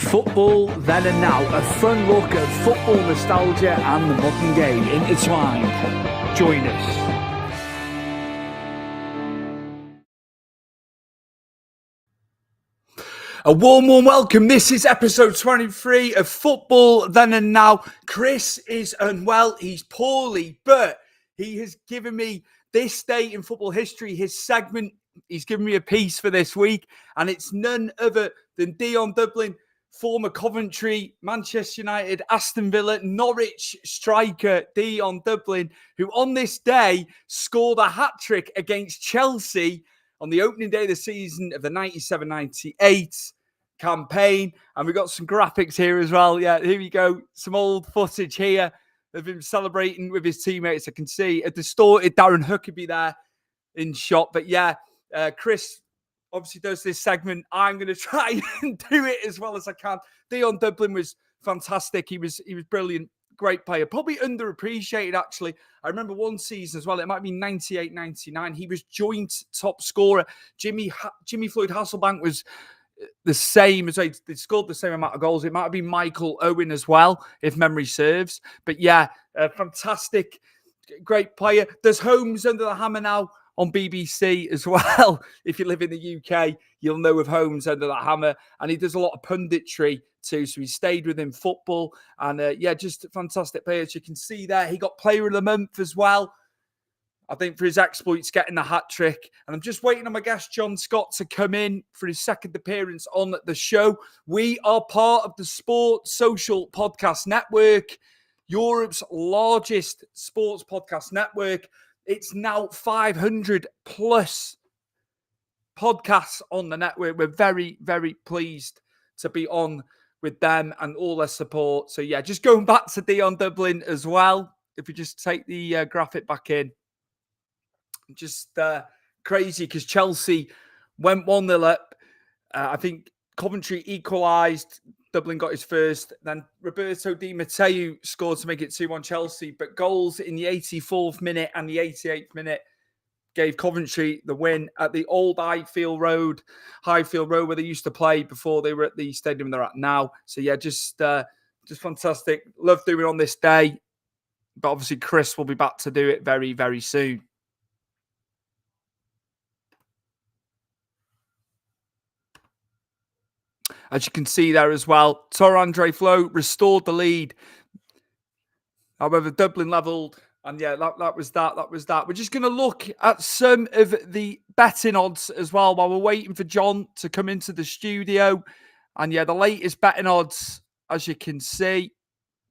Football Then and Now, a fun look at football nostalgia and the modern game intertwined. Join us. A warm welcome. This is episode 23 of Football Then and Now. Chris is unwell. He's poorly, but he has given me this day in football history, his segment. He's given me a piece for this week, and it's none other than Dion Dublin, former Coventry, Manchester United, Aston Villa, Norwich striker Dion Dublin, who on this day scored a hat-trick against Chelsea on the opening day of the season of the 97-98 campaign. And we've got some graphics here as well. Yeah, here we go. Some old footage here of him celebrating with his teammates. I can see a distorted Darren Huckabee there in shot. But yeah, Chris obviously does this segment. I'm going to try and do it as well as I can. Dion Dublin was fantastic. He was brilliant. Great player. Probably underappreciated, actually. I remember one season as well. It might be 98-99. He was joint top scorer. Jimmy Floyd Hasselbank was the same as they scored the same amount of goals. It might have been Michael Owen as well, if memory serves. But yeah, fantastic, great player. There's Homes Under the Hammer now on BBC as well. If you live in the UK, you'll know of Homes Under the Hammer. And he does a lot of punditry too. So he stayed within football. And yeah, just a fantastic player. As you can see there, he got Player of the Month as well, I think, for his exploits, getting the hat-trick. And I'm just waiting on my guest, John Scott, to come in for his second appearance on the show. We are part of the Sports Social Podcast Network, Europe's largest sports podcast network. It's now 500 plus podcasts on the network. We're very, very pleased to be on with them and all their support. So yeah, just going back to Dion Dublin as well. If we just take the graphic back in. Just crazy because Chelsea went 1-0 up. I think Coventry equalised. Dublin got his first. Then Roberto Di Matteo scored to make it 2-1 Chelsea. But goals in the 84th minute and the 88th minute gave Coventry the win at the old Highfield Road where they used to play before they were at the stadium they're at now. So yeah, just fantastic. Love doing it on this day. But obviously Chris will be back to do it very, very soon. As you can see there as well, Tor Andre Flo restored the lead. However, Dublin levelled. And yeah, that was that. We're just going to look at some of the betting odds as well while we're waiting for John to come into the studio. And yeah, the latest betting odds, as you can see,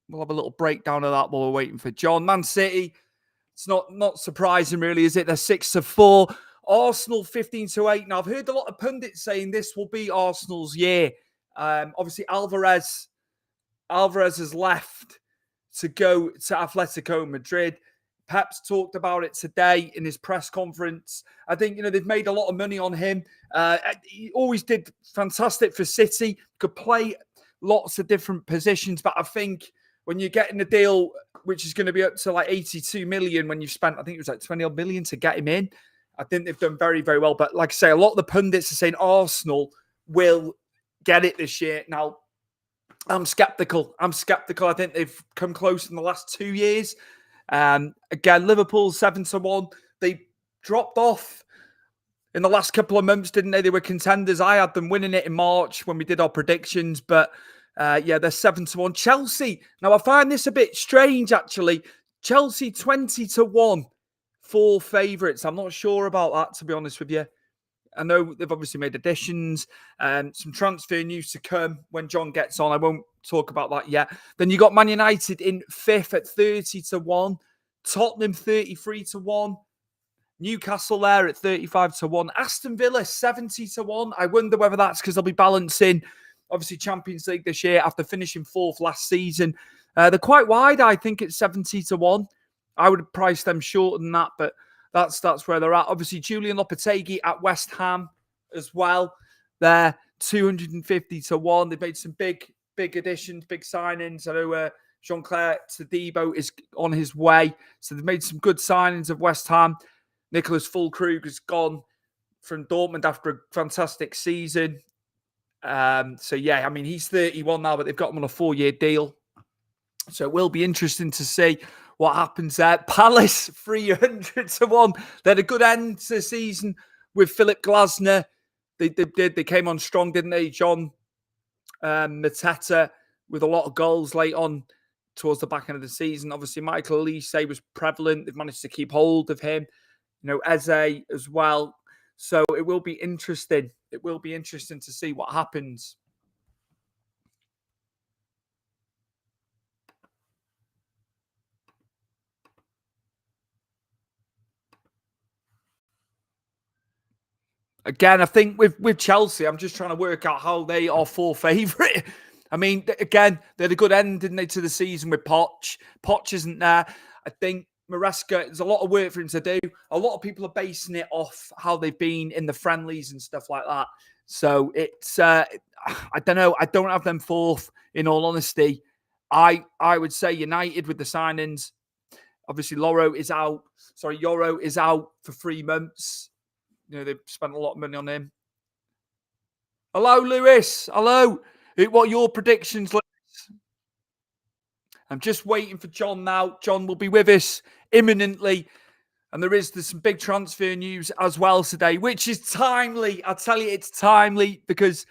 we'll have a little breakdown of that while we're waiting for John. Man City, it's not surprising really, is it? They're 6-4. Arsenal 15-8. Now, I've heard a lot of pundits saying this will be Arsenal's year. Obviously, Alvarez has left to go to Atletico Madrid. Pep's talked about it today in his press conference. I think, they've made a lot of money on him. He always did fantastic for City, could play lots of different positions. But I think when you're getting a deal, which is going to be up to like 82 million when you've spent, I think it was like 20 odd million to get him in. I think they've done very, very well. But like I say, a lot of the pundits are saying Arsenal will get it this year. Now, I'm skeptical. I think they've come close in the last 2 years. Again, Liverpool 7-1. They dropped off in the last couple of months, didn't they? They were contenders. I had them winning it in March when we did our predictions. But yeah, they're 7-1. Chelsea. Now, I find this a bit strange, actually. Chelsea 20-1. 4 favourites. I'm not sure about that, to be honest with you. I know they've obviously made additions and some transfer news to come when John gets on. I won't talk about that yet. Then you got Man United in 5th at 30-1. Tottenham 33-1. Newcastle there at 35-1. Aston Villa 70-1. I wonder whether that's because they'll be balancing, obviously, Champions League this year after finishing 4th last season. They're quite wide, I think, at 70-1. I would have priced them shorter than that, but that's where they're at. Obviously, Julian Lopetegui at West Ham as well. They're 250-1. They've made some big additions, big signings. I know Jean-Claire Todibo is on his way. So they've made some good signings of West Ham. Nicholas Füllkrug has gone from Dortmund after a fantastic season. So yeah, I mean, he's 31 now, but they've got him on a 4-year deal. So it will be interesting to see what happens there. Palace 300-1. They had a good end to the season with Philip Glasner. They came on strong, didn't they? John Mateta with a lot of goals late on towards the back end of the season. Obviously, Michael Elise was prevalent. They've managed to keep hold of him. Eze as well. So it will be interesting. It will be interesting to see what happens. Again, I think with Chelsea, I'm just trying to work out how they are full favourite. I mean, again, they had a good end, didn't they, to the season with Poch. Poch isn't there. I think Maresca, there's a lot of work for him to do. A lot of people are basing it off how they've been in the friendlies and stuff like that. So it's, I don't know. I don't have them fourth, in all honesty. I would say United with the signings. Obviously, Yoro is out for 3 months. They've spent a lot of money on him. Hello, Lewis. Hello. What are your predictions, Lewis? I'm just waiting for John now. John will be with us imminently. And there's some big transfer news as well today, which is timely. I'll tell you, it's timely because,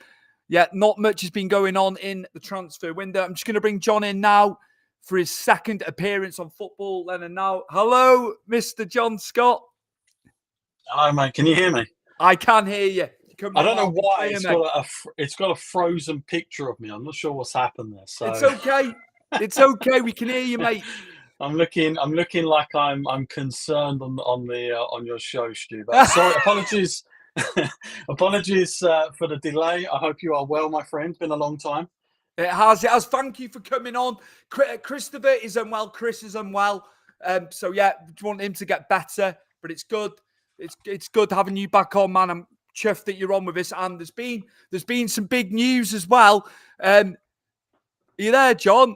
not much has been going on in the transfer window. I'm just going to bring John in now for his second appearance on Football Then and Now. Hello, Mr. John Scott. Hello, mate. Can you hear me? I can hear you. I don't know why it's got a frozen picture of me. I'm not sure what's happened there. So it's okay. It's okay. We can hear you, mate. I'm looking like I'm concerned on your show, Stu. But sorry, apologies, apologies for the delay. I hope you are well, my friend. Been a long time. It has. Thank you for coming on. Christopher is unwell. Chris is unwell. So yeah, want him to get better, but it's good. It's good having you back on, man. I'm chuffed that you're on with us, and there's been some big news as well. Are you there, John?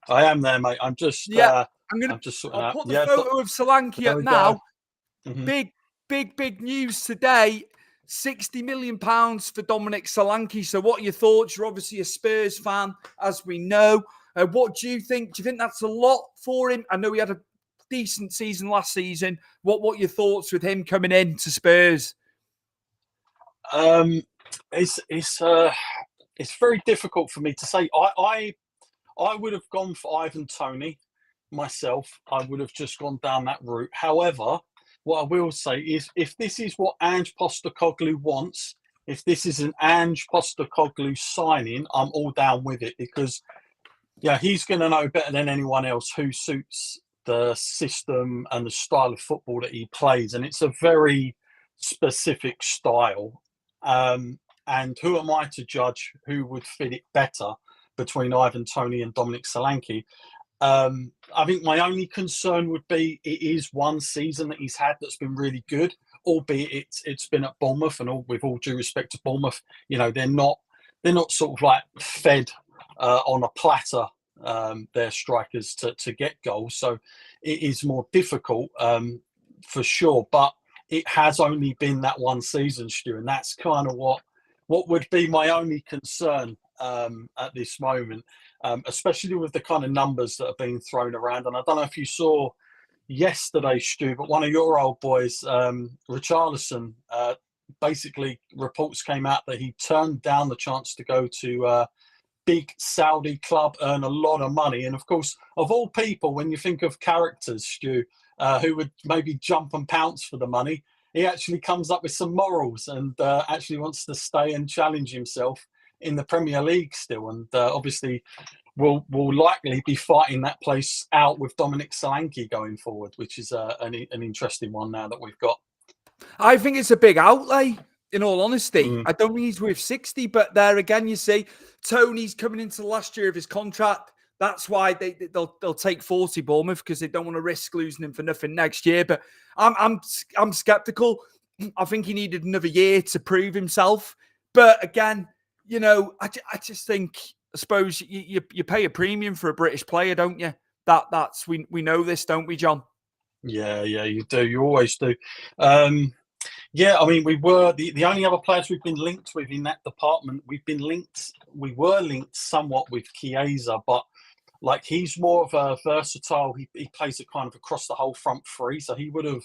I am there, mate. I'm just I'll put the photo of Solanke up now. Mm-hmm. Big news today. £60 million for Dominic Solanke. So what are your thoughts? You're obviously a Spurs fan, as we know. What do you think? Do you think that's a lot for him? I know he had a decent season last season. What are your thoughts with him coming in to Spurs? It's very difficult for me to say. I would have gone for Ivan Toney myself. I would have just gone down that route. However, what I will say is, if this is what Ange Postecoglou wants, if this is an Ange Postecoglou signing, I'm all down with it, because he's going to know better than anyone else who suits the system and the style of football that he plays, and it's a very specific style. And who am I to judge who would fit it better between Ivan Toney and Dominic Solanke? I think my only concern would be, it is one season that he's had that's been really good, albeit it's been at Bournemouth, and with all due respect to Bournemouth, they're not sort of like fed on a platter, their strikers to get goals. So it is more difficult for sure, but it has only been that one season, Stu, and that's kind of what would be my only concern at this moment, especially with the kind of numbers that are being thrown around. And I don't know if you saw yesterday, Stu, but one of your old boys, Richarlison, basically reports came out that he turned down the chance to go to a big Saudi club, earn a lot of money. And of course, of all people, when you think of characters, Stu, who would maybe jump and pounce for the money, he actually comes up with some morals and actually wants to stay and challenge himself in the Premier League still. And obviously will likely be fighting that place out with Dominic Solanke going forward, which is an interesting one now that we've got. I think it's a big outlay, in all honesty. I don't think he's worth 60, but there again, you see, Tony's coming into the last year of his contract. That's why they'll take 40 Bournemouth, because they don't want to risk losing him for nothing next year. But I'm skeptical. I think he needed another year to prove himself. But again, I just think, I suppose you pay a premium for a British player, don't you? That's we know this, don't we, John? Yeah, you do. You always do. Yeah, I mean, we were the only other players we've been linked with in that department. We were linked somewhat with Chiesa, but like he's more of a versatile. He plays it kind of across the whole front three, so he would have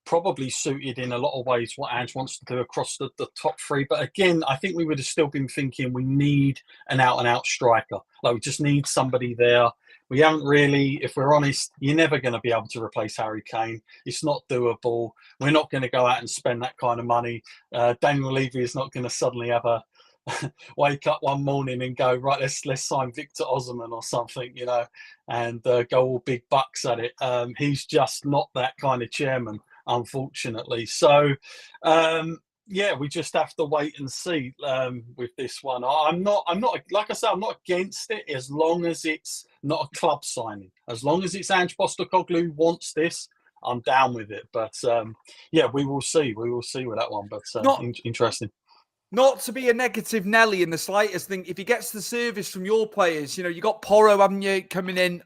probably suited in a lot of ways what Ange wants to do across the top three. But again, I think we would have still been thinking we need an out and out striker. Like we just need somebody there. We haven't really, if we're honest, you're never going to be able to replace Harry Kane. It's not doable. We're not going to go out and spend that kind of money. Daniel Levy is not going to suddenly have a wake up one morning and go, right, let's sign Victor Osimhen or something, and go all big bucks at it. He's just not that kind of chairman, unfortunately. So yeah, we just have to wait and see with this one. I'm not like I said, I'm not against it as long as it's not a club signing. As long as it's Ange Postecoglou who wants this, I'm down with it. But yeah, we will see. We will see with that one. But interesting. Not to be a negative Nelly in the slightest thing. If he gets the service from your players, you got Porro, haven't you, coming in,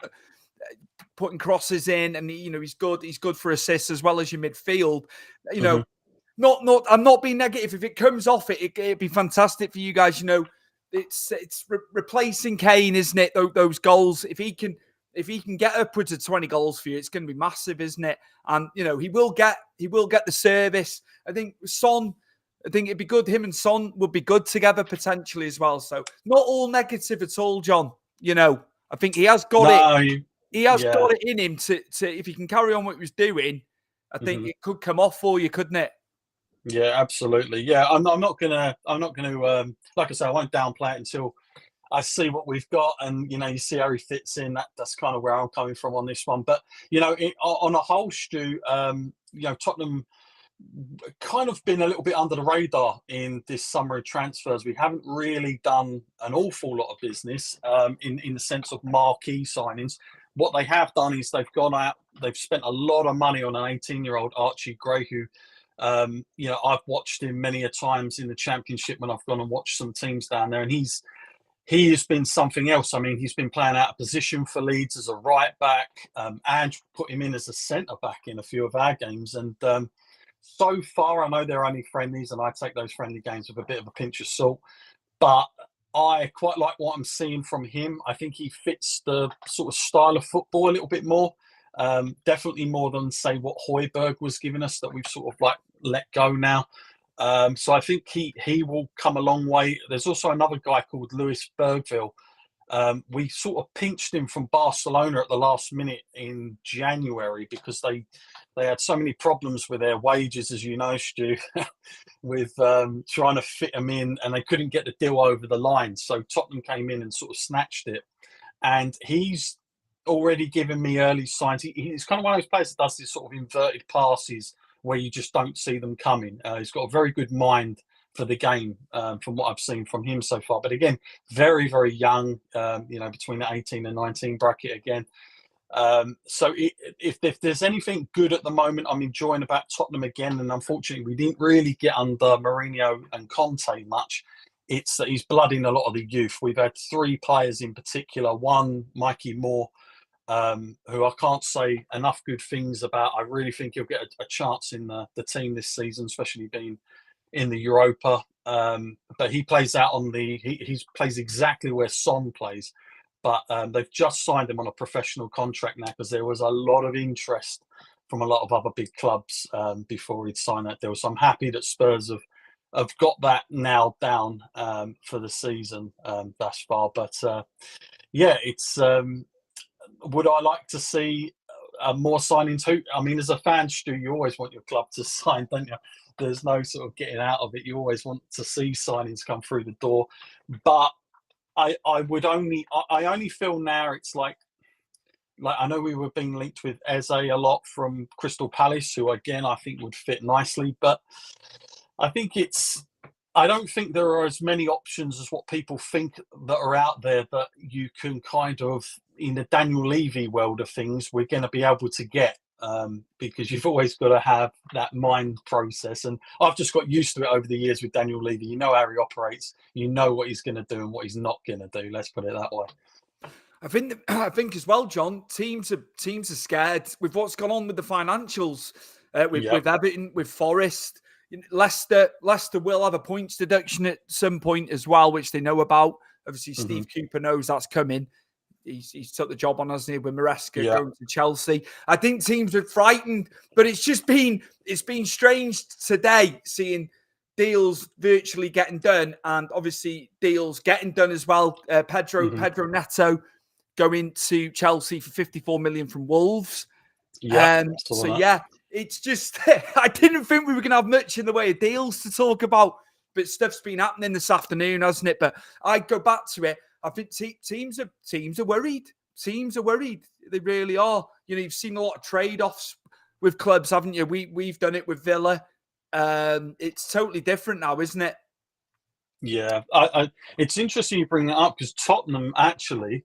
putting crosses in, and he's good. He's good for assists as well as your midfield. I'm not being negative. If it comes off it'd be fantastic for you guys. It's replacing Kane, isn't it? Those goals. If he can get upwards of 20 goals for you, it's going to be massive, isn't it? And he will get the service. I think it'd be good. Him and Son would be good together potentially as well. So not all negative at all, John. I think he has got it. He has got it in him to if he can carry on what he was doing. I think it could come off for you, couldn't it? Yeah, absolutely. Yeah, I'm not gonna. Like I say, I won't downplay it until I see what we've got, and you see how he fits in. That's kind of where I'm coming from on this one. But on a whole, Stu, Tottenham kind of been a little bit under the radar in this summer of transfers. We haven't really done an awful lot of business in the sense of marquee signings. What they have done is they've gone out, they've spent a lot of money on an 18-year-old Archie Gray, who I've watched him many a times in the Championship when I've gone and watched some teams down there, and he has been something else. I mean, he's been playing out of position for Leeds as a right back. Ange put him in as a centre back in a few of our games, and so far, I know they're only friendlies, and I take those friendly games with a bit of a pinch of salt, but I quite like what I'm seeing from him. I think he fits the sort of style of football a little bit more. Definitely more than, say, what Højbjerg was giving us that we've sort of like let go now. So I think he will come a long way. There's also another guy called Lewis Bergville. We sort of pinched him from Barcelona at the last minute in January because they had so many problems with their wages, as you know, Stu, with trying to fit him in, and they couldn't get the deal over the line. So Tottenham came in and sort of snatched it. And he's already given me early signs. He's kind of one of those players that does this sort of inverted passes where you just don't see them coming. He's got a very good mind for the game from what I've seen from him so far. But again, very, very young, between the 18 and 19 bracket again. So if there's anything good at the moment I'm enjoying about Tottenham again, and unfortunately we didn't really get under Mourinho and Conte much, it's that he's blooding a lot of the youth. We've had three players in particular. One, Mikey Moore, who I can't say enough good things about. I really think he'll get a chance in the team this season, especially being in the Europa. But he plays out on he plays exactly where Son plays. But they've just signed him on a professional contract now because there was a lot of interest from a lot of other big clubs before he'd signed that deal. So I'm happy that Spurs have got that now down for the season thus far. But yeah, it's would I like to see more signings? I mean, as a fan, Stu, you always want your club to sign, don't you? There's no sort of getting out of it. You always want to see signings come through the door. But I only feel now it's like I know we were being linked with Eze a lot from Crystal Palace, who again I think would fit nicely, but I don't think there are as many options as what people think that are out there that you can kind of, in the Daniel Levy world of things, we're going to be able to get. Because you've always got to have that mind process, and I've just got used to it over the years with Daniel Levy. You know how he operates, you know what he's going to do and what he's not going to do. Let's put it that way. I think as well, John. Teams are scared with what's gone on with the financials with Everton, with Forest. Leicester will have a points deduction at some point as well, which they know about. Obviously, Steve Cooper knows that's coming. He's took the job on, hasn't he, with Maresca going to Chelsea. I think teams are frightened, but it's been strange today seeing deals virtually getting done, and obviously deals getting done as well. Pedro Neto going to Chelsea for 54 million from Wolves. It's just I didn't think we were going to have much in the way of deals to talk about, but stuff's been happening this afternoon, hasn't it? But I go back to it. I think teams are worried. Teams are worried. They really are. You've seen a lot of trade-offs with clubs, haven't you? We've done it with Villa. It's totally different now, isn't it? Yeah, it's interesting you bring that up because Tottenham actually,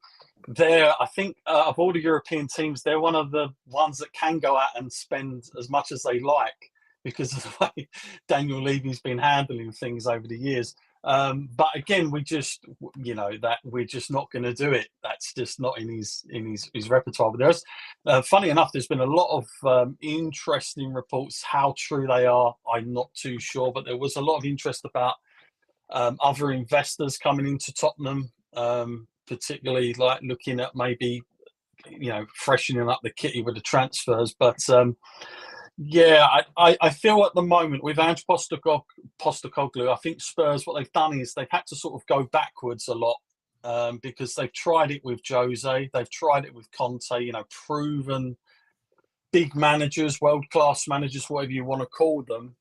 I think of all the European teams, they're one of the ones that can go out and spend as much as they like because of the way Daniel Levy's been handling things over the years. But again, we're just not going to do it. That's just not in his repertoire. But there's, funny enough, there's been a lot of interesting reports. How true they are, I'm not too sure. But there was a lot of interest about other investors coming into Tottenham, particularly like looking at maybe freshening up the kitty with the transfers. But I feel at the moment with Ange Postecoglou, I think Spurs, what they've done is they've had to sort of go backwards a lot because they've tried it with Jose, they've tried it with Conte, proven big managers, world-class managers, whatever you want to call them.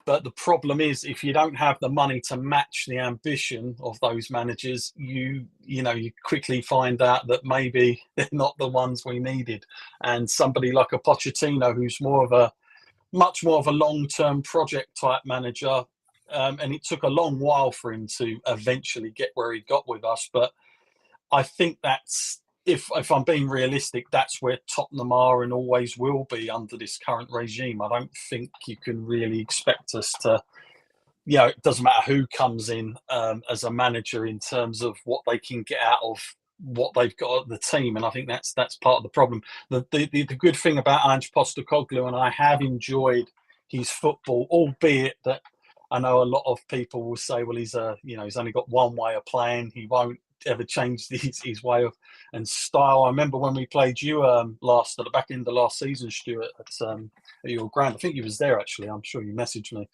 But the problem is, if you don't have the money to match the ambition of those managers, you quickly find out that maybe they're not the ones we needed. And somebody like a Pochettino, who's much more of a long-term project type manager, and it took a long while for him to eventually get where he got with us. But I think that's, if I'm being realistic, that's where Tottenham are and always will be under this current regime. I don't think you can really expect us to, it doesn't matter who comes in as a manager in terms of what they can get out of what they've got at the team. And I think that's part of the problem. The good thing about Ange Postecoglou, and I have enjoyed his football, albeit that I know a lot of people will say, well, he's only got one way of playing. He won't ever change his way of and style. I remember when we played you at the back end of last season, Stuart, at your ground. I think you was there actually. I'm sure you messaged me.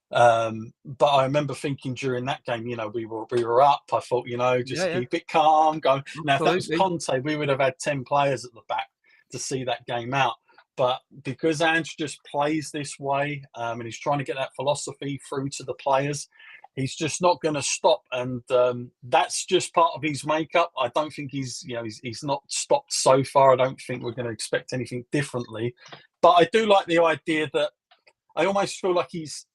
But I remember thinking during that game, we were up. I thought, keep it calm, go. Now, if that was Conte, we would have had 10 players at the back to see that game out. But because Ange just plays this way, and he's trying to get that philosophy through to the players, he's just not going to stop, and that's just part of his makeup. I don't think he's not stopped so far. I don't think we're going to expect anything differently. But I do like the idea that I almost feel like he's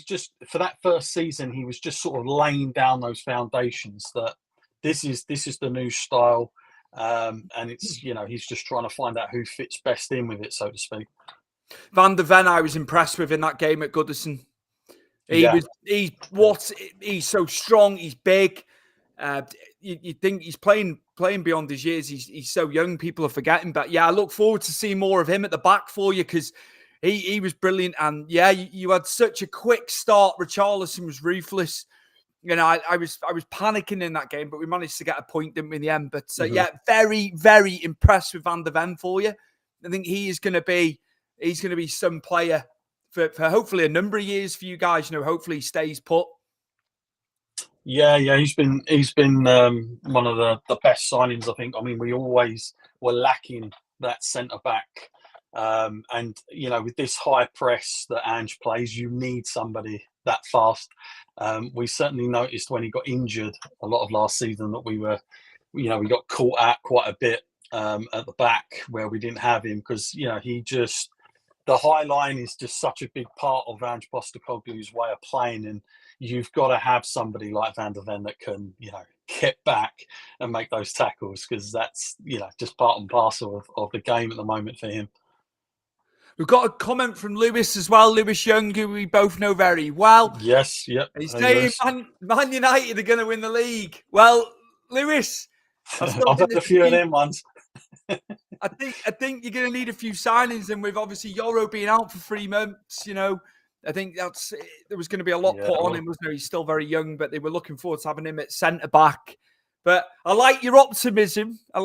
just, for that first season, he was just sort of laying down those foundations that this is the new style, and it's he's just trying to find out who fits best in with it, so to speak. Van der Ven, I was impressed with in that game at Goodison. He's so strong. He's big. You think he's playing beyond his years. He's so young. People are forgetting. But yeah, I look forward to seeing more of him at the back for you because he was brilliant. And yeah, you had such a quick start. Richarlison was ruthless. I was panicking in that game, but we managed to get a point, didn't we, in the end? But yeah, very, very impressed with Van der Ven for you. I think he's going to be some player for hopefully a number of years for you guys. Hopefully he stays put. Yeah, he's been one of the best signings, I think. I mean, we always were lacking that centre back, and with this high press that Ange plays, you need somebody that fast. We certainly noticed when he got injured a lot of last season that we got caught out quite a bit at the back where we didn't have him because the high line is just such a big part of Ange Postecoglou's way of playing, and you've got to have somebody like Van der Ven that can, get back and make those tackles because that's, just part and parcel of the game at the moment for him. We've got a comment from Lewis as well. Lewis Young, who we both know very well. Yes, yep. He's saying Man United are going to win the league. Well, Lewis, I've had a few of them ones. I think you're going to need a few signings, and with obviously Euro being out for 3 months, I think there was going to be a lot put on him, wasn't there? He's still very young, but they were looking forward to having him at centre back. But I like your optimism. I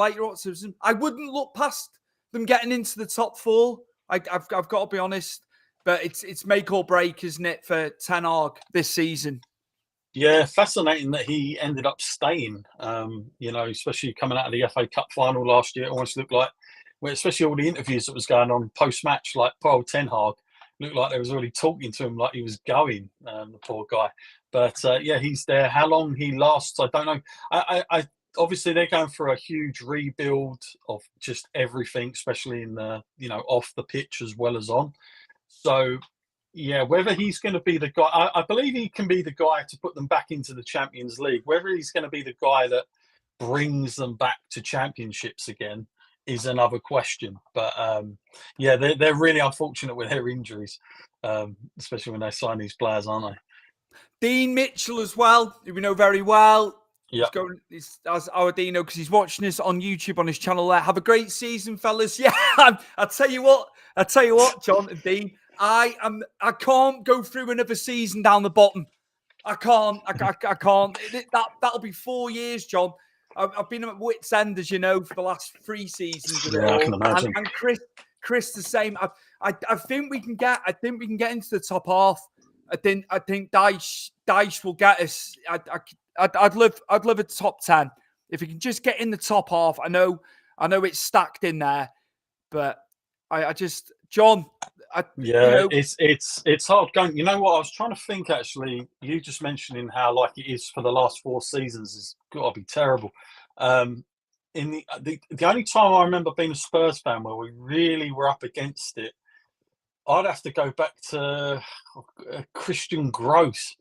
wouldn't look past them getting into the top four. I've got to be honest, but it's make or break, isn't it, for Ten Hag this season? Yeah, fascinating that he ended up staying. Especially coming out of the FA Cup final last year, it almost looked like, well, especially all the interviews that was going on post-match, like poor Ten Hag, looked like they was already talking to him like he was going, the poor guy. But he's there. How long he lasts, I don't know. I obviously they're going through a huge rebuild of just everything, especially in the off the pitch as well as on. So yeah, whether he's going to be the guy, I believe he can be the guy to put them back into the Champions League. Whether he's going to be the guy that brings them back to championships again is another question. But they're really unfortunate with their injuries, especially when they sign these players, aren't they? Dean Mitchell as well, who we know very well. Yeah, as our Dino, because he's watching us on YouTube on his channel there. Have a great season, fellas. Yeah, I'll tell you what, John and Dean. I can't go through another season down the bottom. I can't. That'll be 4 years, John. I've been at wit's end, as you know, for the last 3 seasons. I can imagine. And Chris, the same. I think we can get. I think we can get into the top half. I think Dyche will get us. I'd love a top 10 if we can just get in the top half. I know it's stacked in there, but I just John. It's hard going. You know what? I was trying to think actually. You just mentioning how like it is for the last 4 seasons has got to be terrible. In the only time I remember being a Spurs fan where we really were up against it, I'd have to go back to Christian Gross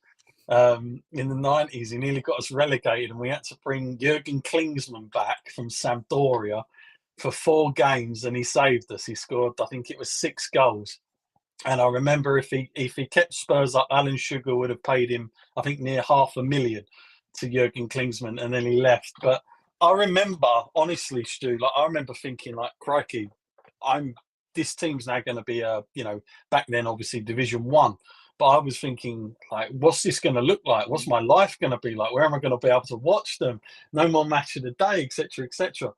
in the 90s. He nearly got us relegated, and we had to bring Jurgen Klinsmann back from Sampdoria for 4 games, and he saved us. He scored, I think it was 6 goals. And I remember if he kept Spurs up, Alan Sugar would have paid him, I think, near $500,000 to Jurgen Klinsmann, and then he left. But I remember, honestly, Stu, I remember thinking, crikey, this team's now going to be back then, obviously, Division 1. But I was thinking, what's this going to look like? What's my life going to be like? Where am I going to be able to watch them? No more match of the day, etc., etc.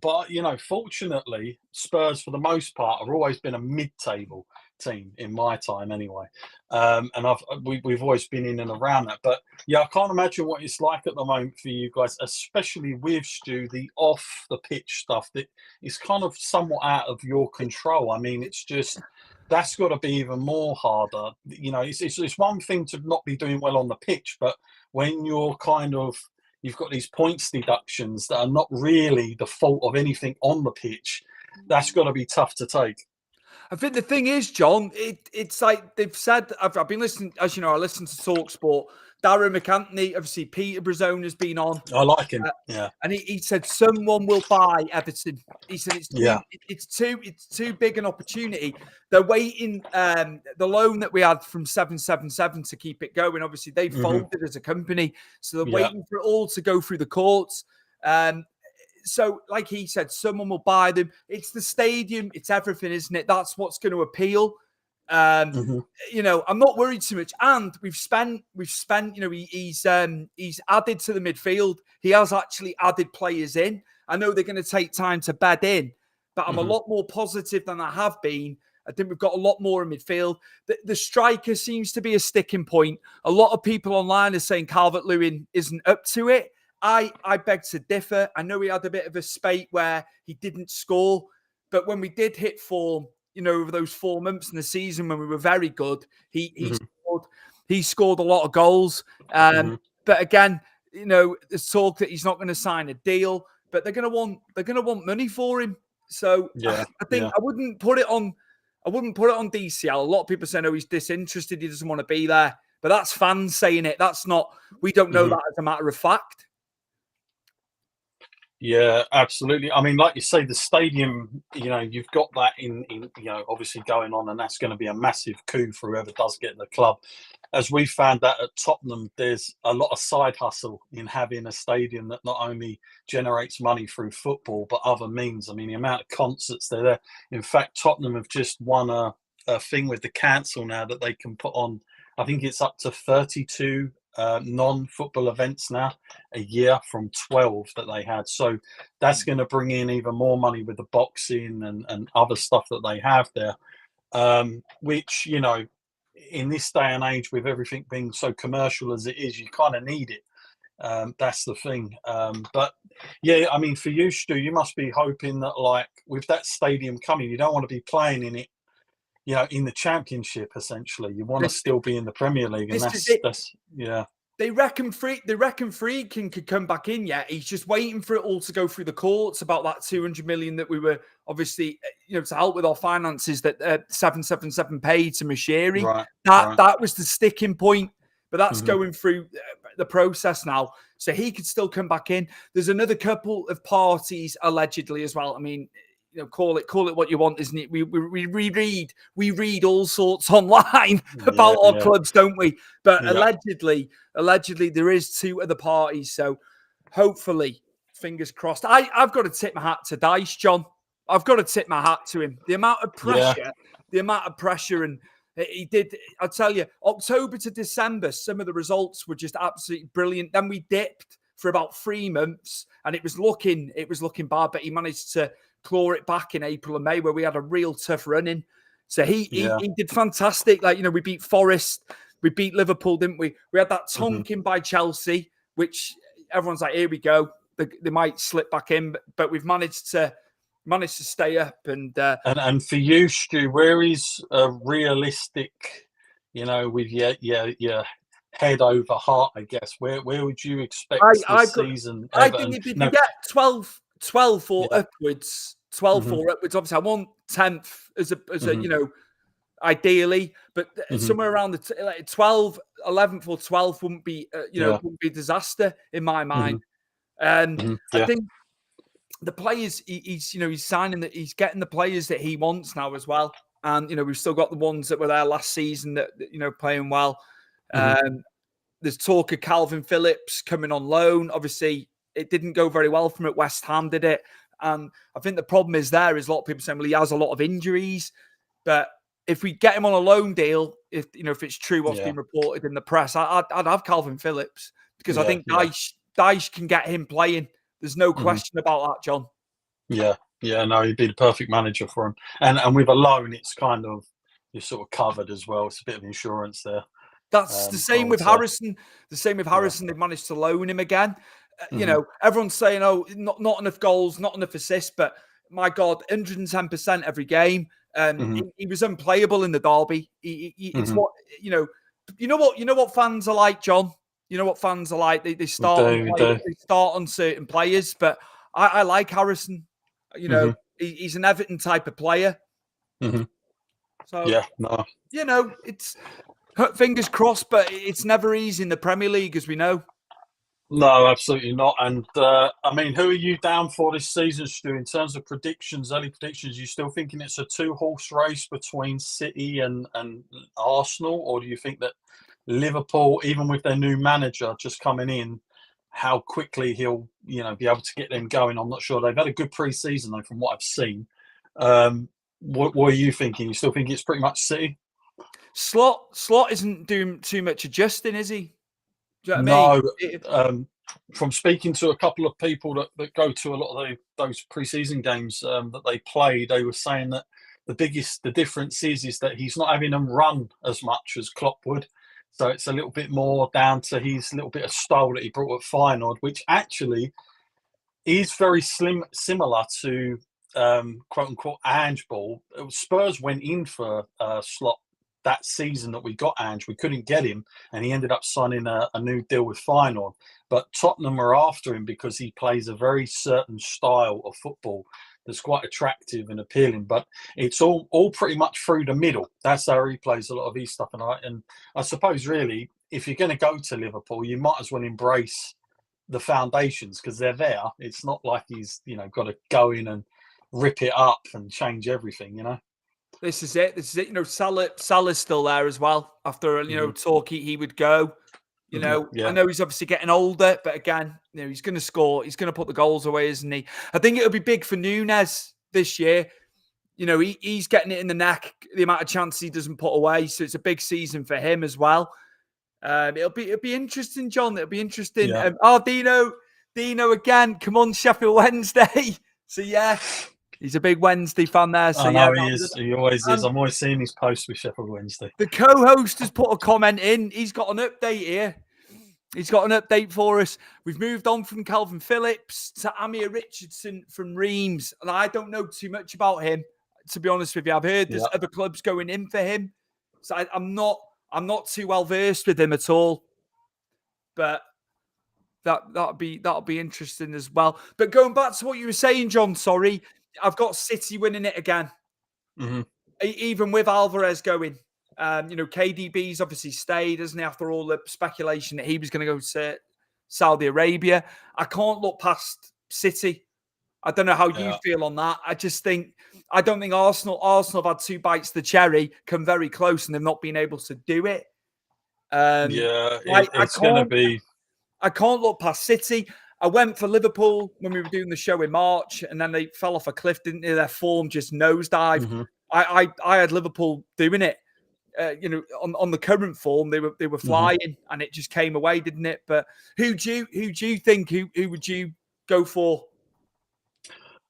But fortunately, Spurs, for the most part, have always been a mid-table team in my time, anyway. And we've always been in and around that. But yeah, I can't imagine what it's like at the moment for you guys, especially with Stu, the off-the-pitch stuff that is kind of somewhat out of your control. I mean, it's just that's got to be even more harder. It's one thing to not be doing well on the pitch, but when you're you've got these points deductions that are not really the fault of anything on the pitch, that's got to be tough to take. I think the thing is, John, it's like they've said, I've been listening, as you know, I listen to TalkSport. Darren McAntony, obviously Peter Brazone has been on. I like him, yeah. And he said someone will buy Everton. He said it's too big an opportunity. They're waiting the loan that we had from 777 to keep it going. Obviously, they folded as a company, so they're waiting for it all to go through the courts. So, like he said, someone will buy them. It's the stadium. It's everything, isn't it? That's what's going to appeal. I'm not worried too much. And we've spent. He's added to the midfield. He has actually added players in. I know they're going to take time to bed in, but I'm a lot more positive than I have been. I think we've got a lot more in midfield. The striker seems to be a sticking point. A lot of people online are saying Calvert-Lewin isn't up to it. I beg to differ. I know he had a bit of a spate where he didn't score, but when we did hit form, over those 4 months in the season when we were very good, he scored a lot of goals. But again, there's talk that he's not going to sign a deal, but they're going to want money for him. So I think I wouldn't put it on DCL. A lot of people say, no, he's disinterested. He doesn't want to be there. But that's fans saying it. That's not. We don't know that as a matter of fact. Yeah, absolutely. I mean, like you say, the stadium, you've got that in obviously going on, and that's going to be a massive coup for whoever does get in the club. As we found that at Tottenham, there's a lot of side hustle in having a stadium that not only generates money through football, but other means. I mean, the amount of concerts they're there. In fact, Tottenham have just won a a thing with the council now that they can put on. I think it's up to 32 non-football events now a year from 12 that they had. So that's going to bring in even more money with the boxing and other stuff that they have there, which, you know, in this day and age with everything being so commercial as it is, you kind of need it. That's the thing. But yeah, I mean, for you, Stu, you must be hoping that, like, with that stadium coming, you don't want to be playing in it, you know, in the Championship. Essentially, you want to still be in the Premier League, and This is it. that's yeah. They reckon Friedkin could come back in yet. He's just waiting for it all to go through the courts about that 200 million that we were obviously, you know, to help with our finances that 777 paid to Mashiri. Right. That was the sticking point, but that's going through the process now. So he could still come back in. There's another couple of parties allegedly as well. I mean, you know, call it what you want, isn't it? We read all sorts online about our clubs, don't we? But allegedly there is two other parties. So hopefully, fingers crossed. I've got to tip my hat to Dice, John. I've got to tip my hat to him. The amount of pressure, and he did. I tell you, October to December, some of the results were just absolutely brilliant. Then we dipped for about 3 months, and it was looking bad. But he managed to claw it back in April and May, where we had a real tough run in. So he did fantastic. Like, you know, we beat Forest, we beat Liverpool, didn't we? We had that tonking by Chelsea, which everyone's like, here we go. They might slip back in, but we've managed to stay up. And for you, Stu, where is a realistic, you know, with your head over heart, I guess, where would you expect this season? I think if you can get 12 or upwards, 12 or upwards, obviously I want 10th as a you know, ideally, but somewhere around the 12, 11th or 12th wouldn't be wouldn't be a disaster in my mind. And I think the players he's signing, that he's getting the players that he wants now as well. And, you know, we've still got the ones that were there last season that you know, playing well. There's talk of Calvin Phillips coming on loan. Obviously, it didn't go very well from at West Ham, did it? And I think the problem is a lot of people saying, well, he has a lot of injuries. But if we get him on a loan deal, if it's true what's been reported in the press, I'd have Calvin Phillips, because I think Dyche can get him playing. There's no question about that, John. No, he'd be the perfect manager for him. And with a loan, it's kind of, you're sort of covered as well. It's a bit of insurance there. That's the same with Harrison. The same with Harrison. They've managed to loan him again. You know, everyone's saying, oh, not enough goals, not enough assists, but my God, 110% every game. He was unplayable in the derby. It's what you know what fans are like, John. You know what fans are like. They start on certain players, but I like Harrison. You know, he's an Everton type of player. So you know, it's fingers crossed, but it's never easy in the Premier League, as we know. No, absolutely not. And I mean, who are you down for this season, Stu? In terms of predictions, early predictions, you still thinking it's a 2-horse race between City and Arsenal, or do you think that Liverpool, even with their new manager just coming in, how quickly he'll be able to get them going? I'm not sure. They've had a good pre-season though, from what I've seen. What are you thinking? You still think it's pretty much City? Slot isn't doing too much adjusting, is he? Do you know what I mean? From speaking to a couple of people that go to a lot of those pre-season games that they play, they were saying that the difference is that he's not having them run as much as Klopp would. So it's a little bit more down to his little bit of style that he brought at Feyenoord, which actually is very similar to quote-unquote Ange ball. Spurs went in for Slot that season that we got Ange. We couldn't get him, and he ended up signing a new deal with Feyenoord. But Tottenham are after him because he plays a very certain style of football that's quite attractive and appealing. But it's all pretty much through the middle. That's how he plays a lot of his stuff. And I suppose, really, if you're going to go to Liverpool, you might as well embrace the foundations, because they're there. It's not like he's got to go in and rip it up and change everything. This is it. You know, Salah's still there as well. After talk, he would go. I know he's obviously getting older, but again, he's going to score. He's going to put the goals away, isn't he? I think it'll be big for Nunes this year. he's getting it in the neck, the amount of chances he doesn't put away. So it's a big season for him as well. It'll be interesting, John. It'll be interesting. Yeah. Dino again. Come on, Sheffield Wednesday. So yeah, he's a big Wednesday fan there. So I know yeah, he is. He always is. I'm always seeing his posts with Sheffield Wednesday. The co-host has put a comment in. He's got an update here. He's got an update for us. We've moved on from Calvin Phillips to Amir Richardson from Reims. And I don't know too much about him, to be honest with you. I've heard there's other clubs going in for him. So I'm not too well versed with him at all. But that'll be interesting as well. But going back to what you were saying, John, sorry, I've got City winning it again. Mm-hmm. Even with Alvarez going. KDB's obviously stayed, hasn't he, after all the speculation that he was going to go to Saudi Arabia. I can't look past City. I don't know how you feel on that. I don't think Arsenal have had 2 bites of the cherry, come very close, and they've not been able to do it. It's going to be... I can't look past City. I went for Liverpool when we were doing the show in March, and then they fell off a cliff, didn't they? Their form just nosedived. Mm-hmm. I had Liverpool doing it. On the current form, they were flying, and it just came away, didn't it? But who do you think? Who would you go for?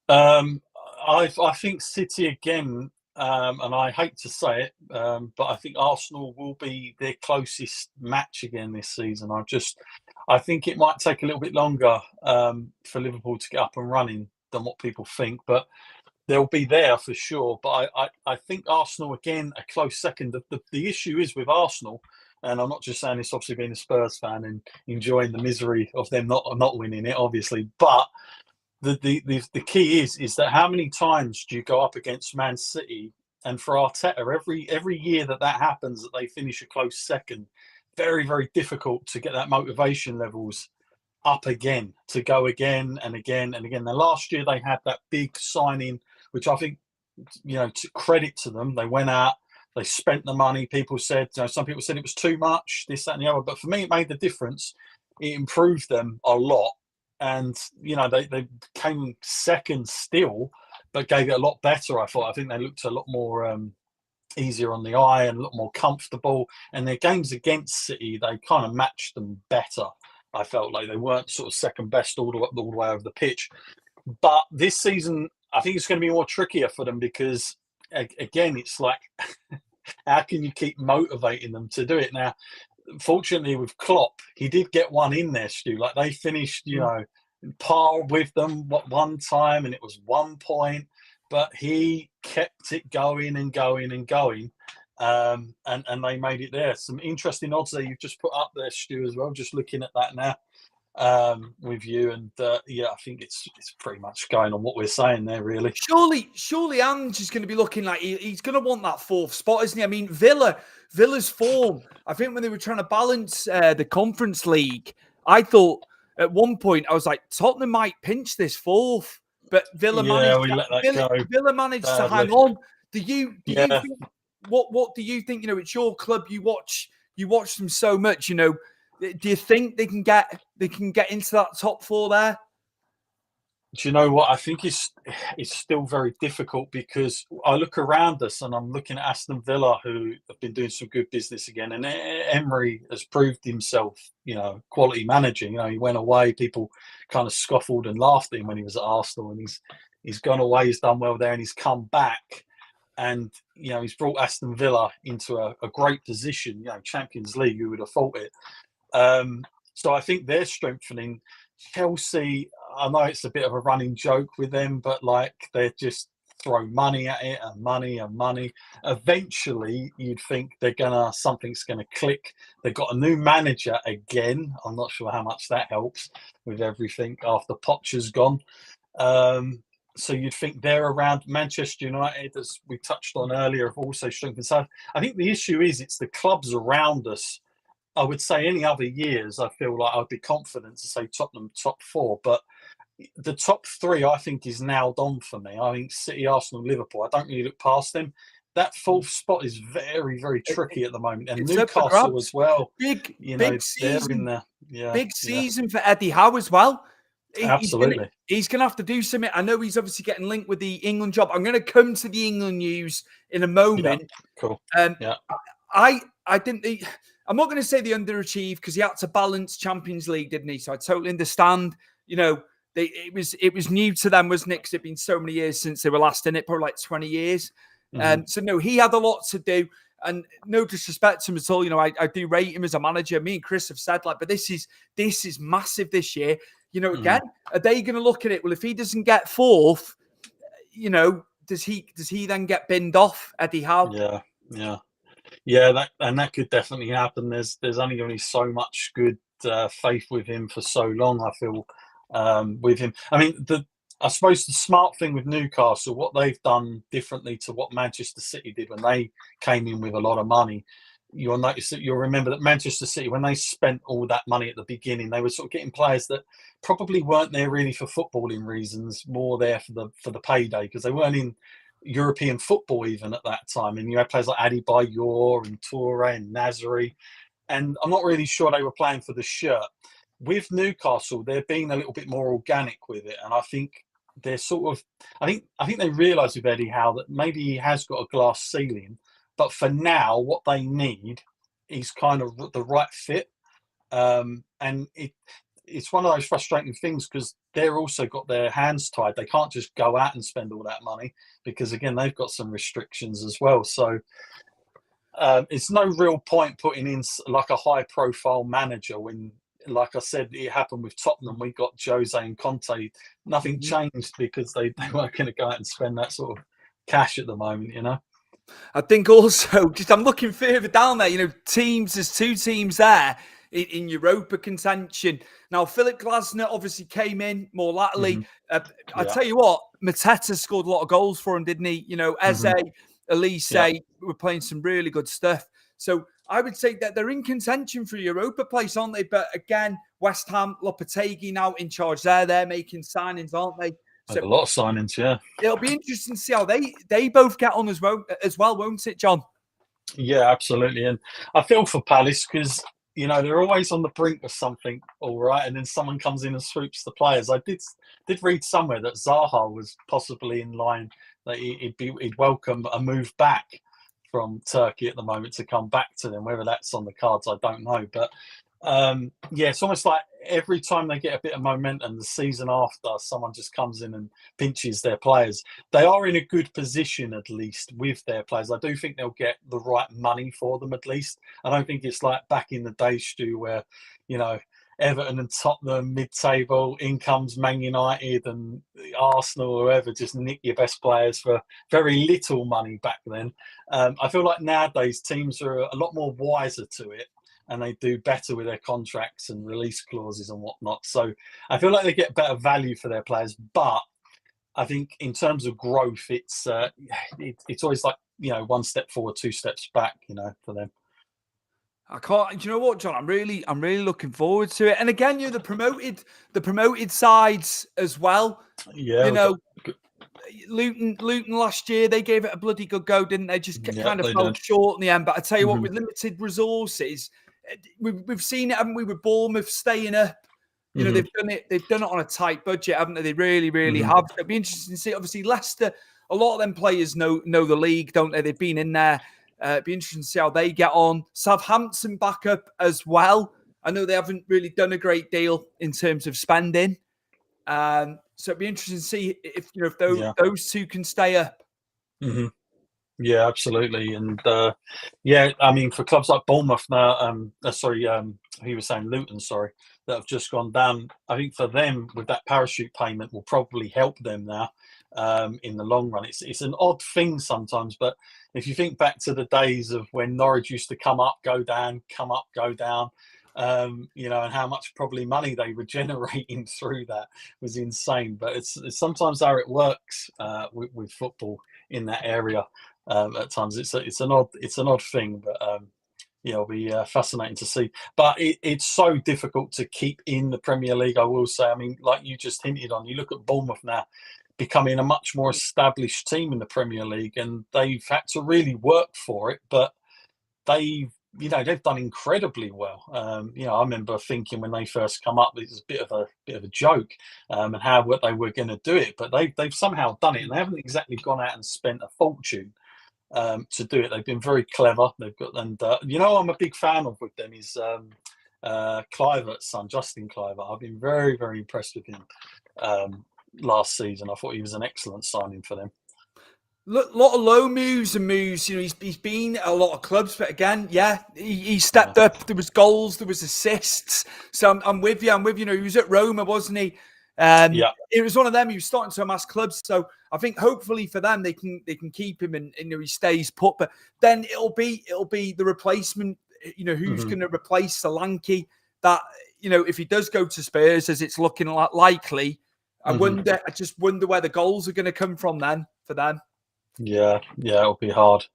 I think City again, and I hate to say it, but I think Arsenal will be their closest match again this season. I think it might take a little bit longer for Liverpool to get up and running than what people think, but they'll be there for sure. But I think Arsenal, again, a close second. The issue is with Arsenal, and I'm not just saying this obviously being a Spurs fan and enjoying the misery of them not winning it, obviously, but the key is that how many times do you go up against Man City? And for Arteta, every year that happens, that they finish a close second, very, very difficult to get that motivation levels up again, to go again and again and again. Now, last year they had that big signing, which I think, to credit to them, they went out, they spent the money. People said, some people said it was too much, this, that, and the other. But for me, it made the difference. It improved them a lot. And, they came second still, but gave it a lot better, I thought. I think they looked a lot more easier on the eye and a lot more comfortable. And their games against City, they kind of matched them better. I felt like they weren't sort of second best all the way over the pitch. But this season, I think it's going to be more trickier for them because, again, it's like, how can you keep motivating them to do it? Now, fortunately with Klopp, he did get one in there, Stu. Like they finished, par with them one time, and it was 1 point, but he kept it going and going and going. And they made it there. Some interesting odds there you've just put up there, Stu, as well. Just looking at that now with you, and I think it's pretty much going on what we're saying there, really. Surely, Ange is going to be looking like he's going to want that 4th spot, isn't he? I mean, Villa's form. I think when they were trying to balance the Conference League, I thought at one point I was like, Tottenham might pinch this 4th, but Villa managed to hang on. Do you think? What do you think? It's your club. You watch them so much. Do you think they can get into that top 4 there? Do you know what? I think it's still very difficult because I look around us and I'm looking at Aston Villa, who have been doing some good business again, and Emery has proved himself, quality manager. He went away, people kind of scoffed and laughed at him when he was at Arsenal, and he's gone away, he's done well there, and he's come back. And, he's brought Aston Villa into a great position, Champions League, who would have thought it. So I think they're strengthening. Chelsea, I know it's a bit of a running joke with them, but they just throw money at it and money and money. Eventually, you'd think something's gonna click. They've got a new manager again. I'm not sure how much that helps with everything after Poch's gone. So you'd think they're around. Manchester United, as we touched on earlier, have also strengthened. So I think the issue is it's the clubs around us. I would say any other years, I feel like I'd be confident to say Tottenham top 4. But the top 3, I think, is nailed on for me. I think City, Arsenal, Liverpool. I don't really look past them. That 4th spot is very, very tricky at the moment. And Newcastle as well. Big they're season. in there. Big season for Eddie Howe as well. Absolutely. He's gonna have to do something. I know he's obviously getting linked with the England job. I'm gonna come to the England news in a moment. Yeah. Cool. Yeah. I didn't. I'm not going to say they underachieved because he had to balance Champions League, didn't he? So I totally understand. It was new to them, wasn't it? Because it'd been so many years since they were last in it, probably like 20 years. So no, he had a lot to do. And no disrespect to him at all. I do rate him as a manager. Me and Chris have said but this is massive this year. Again, are they going to look at it? Well, if he doesn't get fourth, does he then get binned off, Eddie Howe? Yeah, that could definitely happen. There's only going to be so much good faith with him for so long, I feel, with him. I mean, I suppose the smart thing with Newcastle, what they've done differently to what Manchester City did when they came in with a lot of money, you'll remember that Manchester City, when they spent all that money at the beginning, they were sort of getting players that probably weren't there really for footballing reasons, more there for the payday, because they weren't in European football even at that time. And you had players like Adebayor and Toure and Nasri, and I'm not really sure they were playing for the shirt. With Newcastle, they're being a little bit more organic with it, and I think they're sort of, I think they realise with Eddie Howe that maybe he has got a glass ceiling, but for now, what they need is kind of the right fit, and it's one of those frustrating things because they're also got their hands tied. They can't just go out and spend all that money because, again, they've got some restrictions as well. So it's no real point putting in like a high-profile manager when, like I said, it happened with Tottenham. We got Jose and Conte. Nothing changed because they weren't going to go out and spend that sort of cash at the moment, I think also, just I'm looking further down there, there's two teams there in Europa contention. Now, Philip Glasner obviously came in more latterly. I tell you what, Mateta scored a lot of goals for him, didn't he? Eze, Elise were playing some really good stuff. So I would say that they're in contention for Europa place, aren't they? But again, West Ham, Lopetegui now in charge there. They're making signings, aren't they? So, a lot of signings, yeah. It'll be interesting to see how they both get on as well, won't it, John? Yeah, absolutely. And I feel for Palace because, they're always on the brink of something, all right, and then someone comes in and swoops the players. I did read somewhere that Zaha was possibly in line, that he'd welcome a move back from Turkey at the moment to come back to them. Whether that's on the cards, I don't know. But it's almost like every time they get a bit of momentum, the season after, someone just comes in and pinches their players. They are in a good position, at least, with their players. I do think they'll get the right money for them, at least. I don't think it's like back in the day, Stu, where, Everton and Tottenham mid-table, in comes Man United and Arsenal or whoever, just nick your best players for very little money back then. I feel like nowadays teams are a lot more wiser to it, and they do better with their contracts and release clauses and whatnot. So I feel like they get better value for their players. But I think in terms of growth, it's always like, one step forward, two steps back, for them. I can't. Do you know what, John? I'm really looking forward to it. And again, the promoted sides as well. Yeah, Luton last year, they gave it a bloody good go, didn't they? Just kind of fell short in the end. But I tell you what, with limited resources, we've seen it, haven't we? With Bournemouth staying up, they've done it. They've done it on a tight budget, haven't they? They really have. So it'd be interesting to see. Obviously, Leicester, a lot of them players know the league, don't they? They've been in there. It'd be interesting to see how they get on. Southampton back up as well. I know they haven't really done a great deal in terms of spending. So it'd be interesting to see if those two can stay up. Yeah, absolutely. And I mean, for clubs like Bournemouth now, he was saying Luton, that have just gone down. I think for them, with that parachute payment, will probably help them now in the long run. It's an odd thing sometimes, but if you think back to the days of when Norwich used to come up, go down, come up, go down, and how much probably money they were generating through that was insane. But it's sometimes how it works with football in that area. At times, it's an odd thing, but it'll be fascinating to see. But it's so difficult to keep in the Premier League, I will say. I mean, like you just hinted on, you look at Bournemouth now becoming a much more established team in the Premier League, and they've had to really work for it, but they've they've done incredibly well. I remember thinking when they first come up, it was a bit of a joke, and what they were going to do it, but they've somehow done it, and they haven't exactly gone out and spent a fortune to do it. They've been very clever. They've got, and I'm a big fan of with them is Kluivert's son, Justin Kluivert. I've been very, very impressed with him last season. I thought he was an excellent signing for them. Lot of low moves and moves. He's been at a lot of clubs, but again, he stepped up. There was goals, there was assists. So I'm with you. He was at Roma, wasn't he? It was one of them. He was starting to amass clubs. So I think hopefully for them they can keep him and he stays put. But then it'll be the replacement. Who's going to replace Solanke? That if he does go to Spurs, as it's looking likely, I just wonder where the goals are going to come from then for them. Yeah, it'll be hard.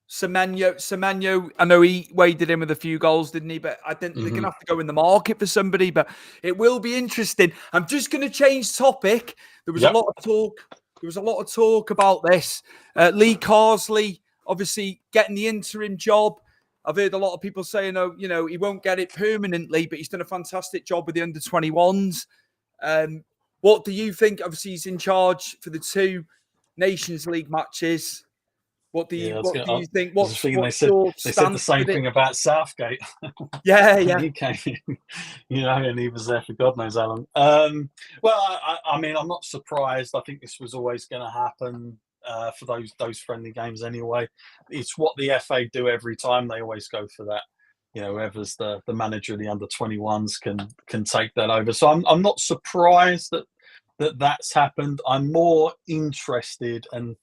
Semenyo, I know he waded in with a few goals, didn't he? But I think they're going to have to go in the market for somebody. But it will be interesting. I'm just going to change topic. There was a lot of talk. There was a lot of talk about this. Lee Carsley, obviously getting the interim job. I've heard a lot of people saying, he won't get it permanently, but he's done a fantastic job with the under-21s. What do you think? Obviously, he's in charge for the 2 Nations League matches. What do you think? What's they said the same thing about Southgate. Yeah. He came in, and he was there for God knows how long. I mean, I'm not surprised. I think this was always going to happen for those friendly games anyway. It's what the FA do every time. They always go for that. Whoever's the manager of the under-21s can take that over. So I'm not surprised that's happened. I'm more interested, and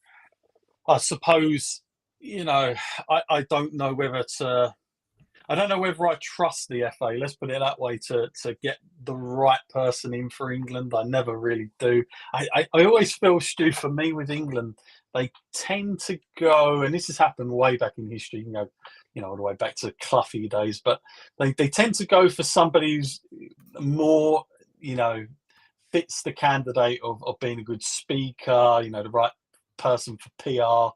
I suppose I don't know whether I trust the FA. Let's put it that way, to get the right person in for England. I never really do. I always feel, Stu, for me with England, they tend to go, and this has happened way back in history. All the way back to Cloughy days, but they tend to go for somebody who's more, fits the candidate of being a good speaker, the right person for PR,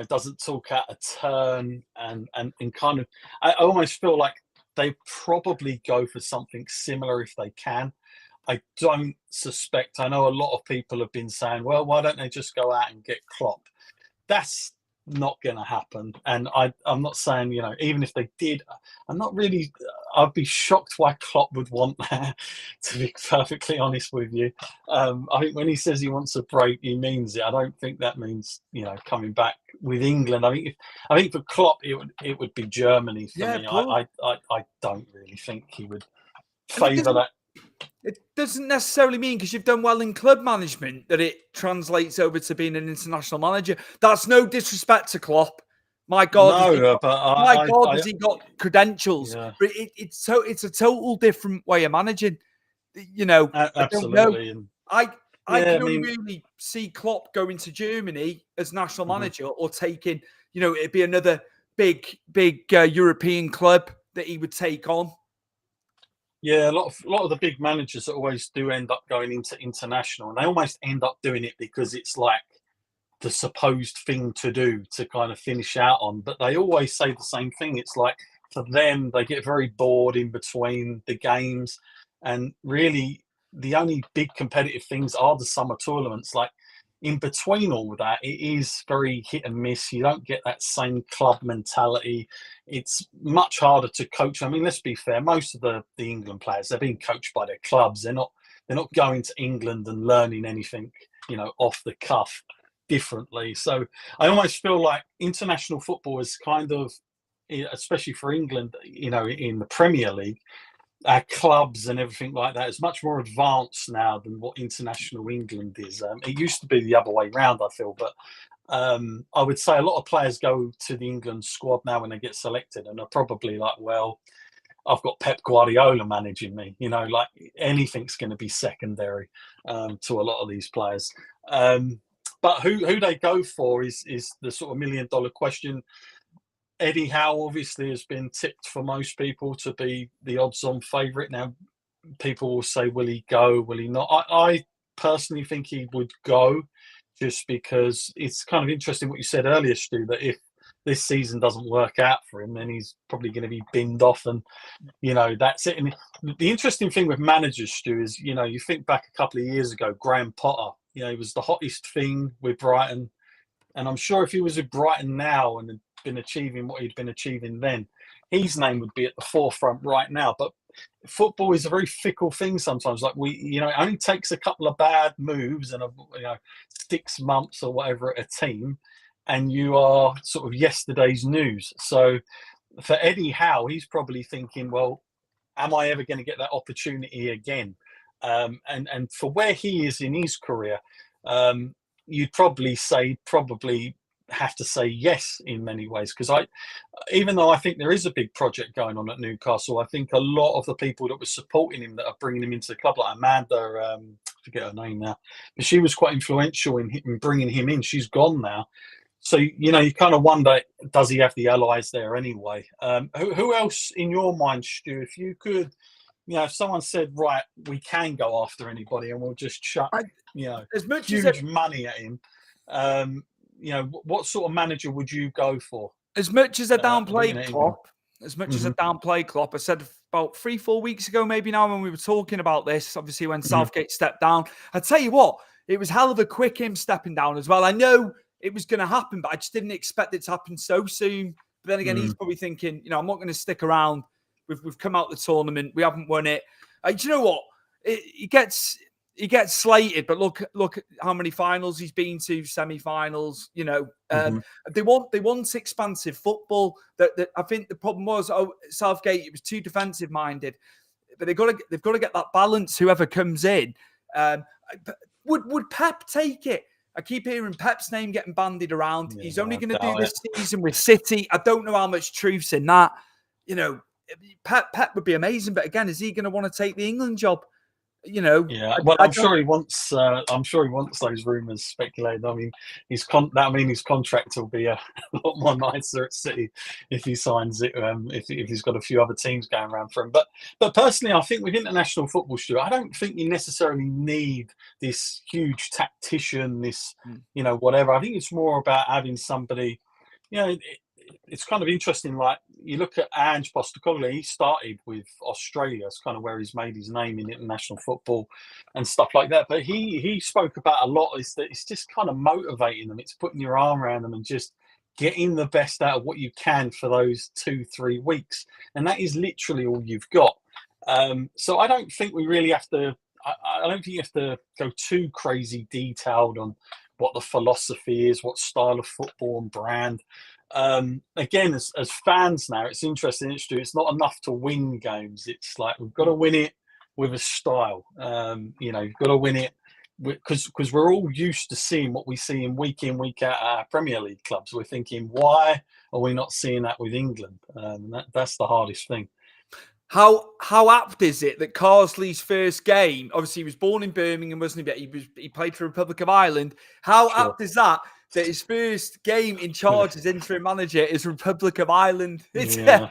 doesn't talk out of turn, and kind of, I almost feel like they probably go for something similar if they can. I don't suspect, I know a lot of people have been saying, well, why don't they just go out and get Klopp? That's not going to happen. And I'm not saying, even if they did, I'd be shocked why Klopp would want that, to be perfectly honest with you. I think when he says he wants a break, he means it. I don't think that means, coming back with England. I think for Klopp, it would be Germany for me. I don't really think he would favour that. It doesn't necessarily mean because you've done well in club management that it translates over to being an international manager. That's no disrespect to Klopp. My God, has he got credentials? Yeah. But it's a total different way of managing. Absolutely. I can only really see Klopp going to Germany as national manager, or taking, it'd be another big European club that he would take on. Yeah, a lot of the big managers always do end up going into international, and they almost end up doing it because it's like the supposed thing to do to kind of finish out on. But they always say the same thing. It's like, for them, they get very bored in between the games, and really the only big competitive things are the summer tournaments. Like, in between all of that, it is very hit and miss. You don't get that same club mentality. It's much harder to coach. I mean, let's be fair. Most of the England players, they're being coached by their clubs. They're not going to England and learning anything, off the cuff differently. So I almost feel like international football is kind of, especially for England, in the Premier League, our clubs and everything like that is much more advanced now than what international England is. It used to be the other way round, I feel, but I would say a lot of players go to the England squad now when they get selected and are probably like, well, I've got Pep Guardiola managing me, like anything's going to be secondary to a lot of these players. But who they go for is the sort of $1 million question. Eddie Howe obviously has been tipped for most people to be the odds-on favourite. Now, people will say, will he go? Will he not? I personally think he would go, just because it's kind of interesting what you said earlier, Stu, that if this season doesn't work out for him, then he's probably going to be binned off, and that's it. And the interesting thing with managers, Stu, is you think back a couple of years ago, Graham Potter, he was the hottest thing with Brighton, and I'm sure if he was with Brighton now and had been achieving what he'd been achieving then, his name would be at the forefront right now. But football is a very fickle thing sometimes. Like it only takes a couple of bad moves and 6 months or whatever at a team, and you are sort of yesterday's news. So for Eddie Howe, he's probably thinking, well, am I ever going to get that opportunity again? And for where he is in his career, you'd probably have to say yes in many ways, because even though I think there is a big project going on at Newcastle, I think a lot of the people that were supporting him, that are bringing him into the club, like Amanda, I forget her name now, but she was quite influential in bringing him in. She's gone now. So, you kind of wonder, does he have the allies there anyway? Who else in your mind, Stu, if you could, if someone said, right, we can go after anybody and we'll just chuck, as much huge money at him, what sort of manager would you go for? As much as I downplayed Klopp, I said about 3-4 weeks ago, maybe now, when we were talking about this, obviously when Southgate stepped down, I tell you what, it was hell of a quick him stepping down as well. I know it was going to happen, but I just didn't expect it to happen so soon. But then again, he's probably thinking, I'm not going to stick around. We've come out the tournament. We haven't won it. Do you know what? He gets slated, but look how many finals he's been to, semi-finals. They want expansive football. That I think the problem was, Southgate, it was too defensive minded. But they've got to get that balance. Whoever comes in, would Pep take it? I keep hearing Pep's name getting bandied around. He's only going to do this season with City. I don't know how much truth's in that. Pep would be amazing, but again, is he going to want to take the England job? I'm sure he wants those rumours speculated. I mean, his contract will be a lot more nicer at City if he signs it. If he's got a few other teams going around for him, but personally, I think with international football, Stuart, I don't think you necessarily need this huge tactician, this whatever. I think it's more about having somebody. It's kind of interesting. Like, you look at Ange Postecoglou, he started with Australia. It's kind of where he's made his name in international football and stuff like that. But he spoke about a lot is that it's just kind of motivating them. It's putting your arm around them and just getting the best out of what you can for those 2-3 weeks. And that is literally all you've got. So I don't think we really have to. I don't think you have to go too crazy detailed on what the philosophy is, what style of football and brand. Again, as fans now, it's interesting. It's not enough to win games. It's like, we've got to win it with a style. You've got to win it because we're all used to seeing what we see in, week out, at our Premier League clubs. We're thinking, why are we not seeing that with England? That's the hardest thing. How apt is it that Carsley's first game, obviously he was born in Birmingham, wasn't he? But he played for Republic of Ireland. How apt is that his first game in charge as interim manager is Republic of Ireland? It's, I've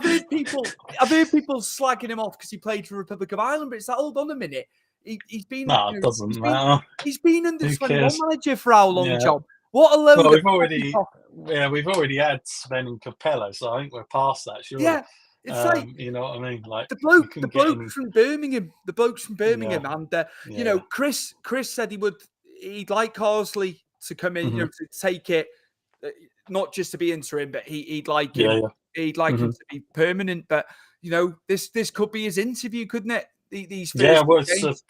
heard people slagging him off because he played for Republic of Ireland, but it's like, hold on a minute. He's been it doesn't matter. He's been under 21 manager for how long, John? What a load! Well, we've already had Sven and Capello, so I think we're past that. Surely. Yeah, it's like, you know what I mean. Like, the blokes from Birmingham, and Chris said he'd like Carsley to come in, to take it, not just to be interim, but he'd like him. He'd like him to be permanent. But this could be his interview, couldn't it? These first games.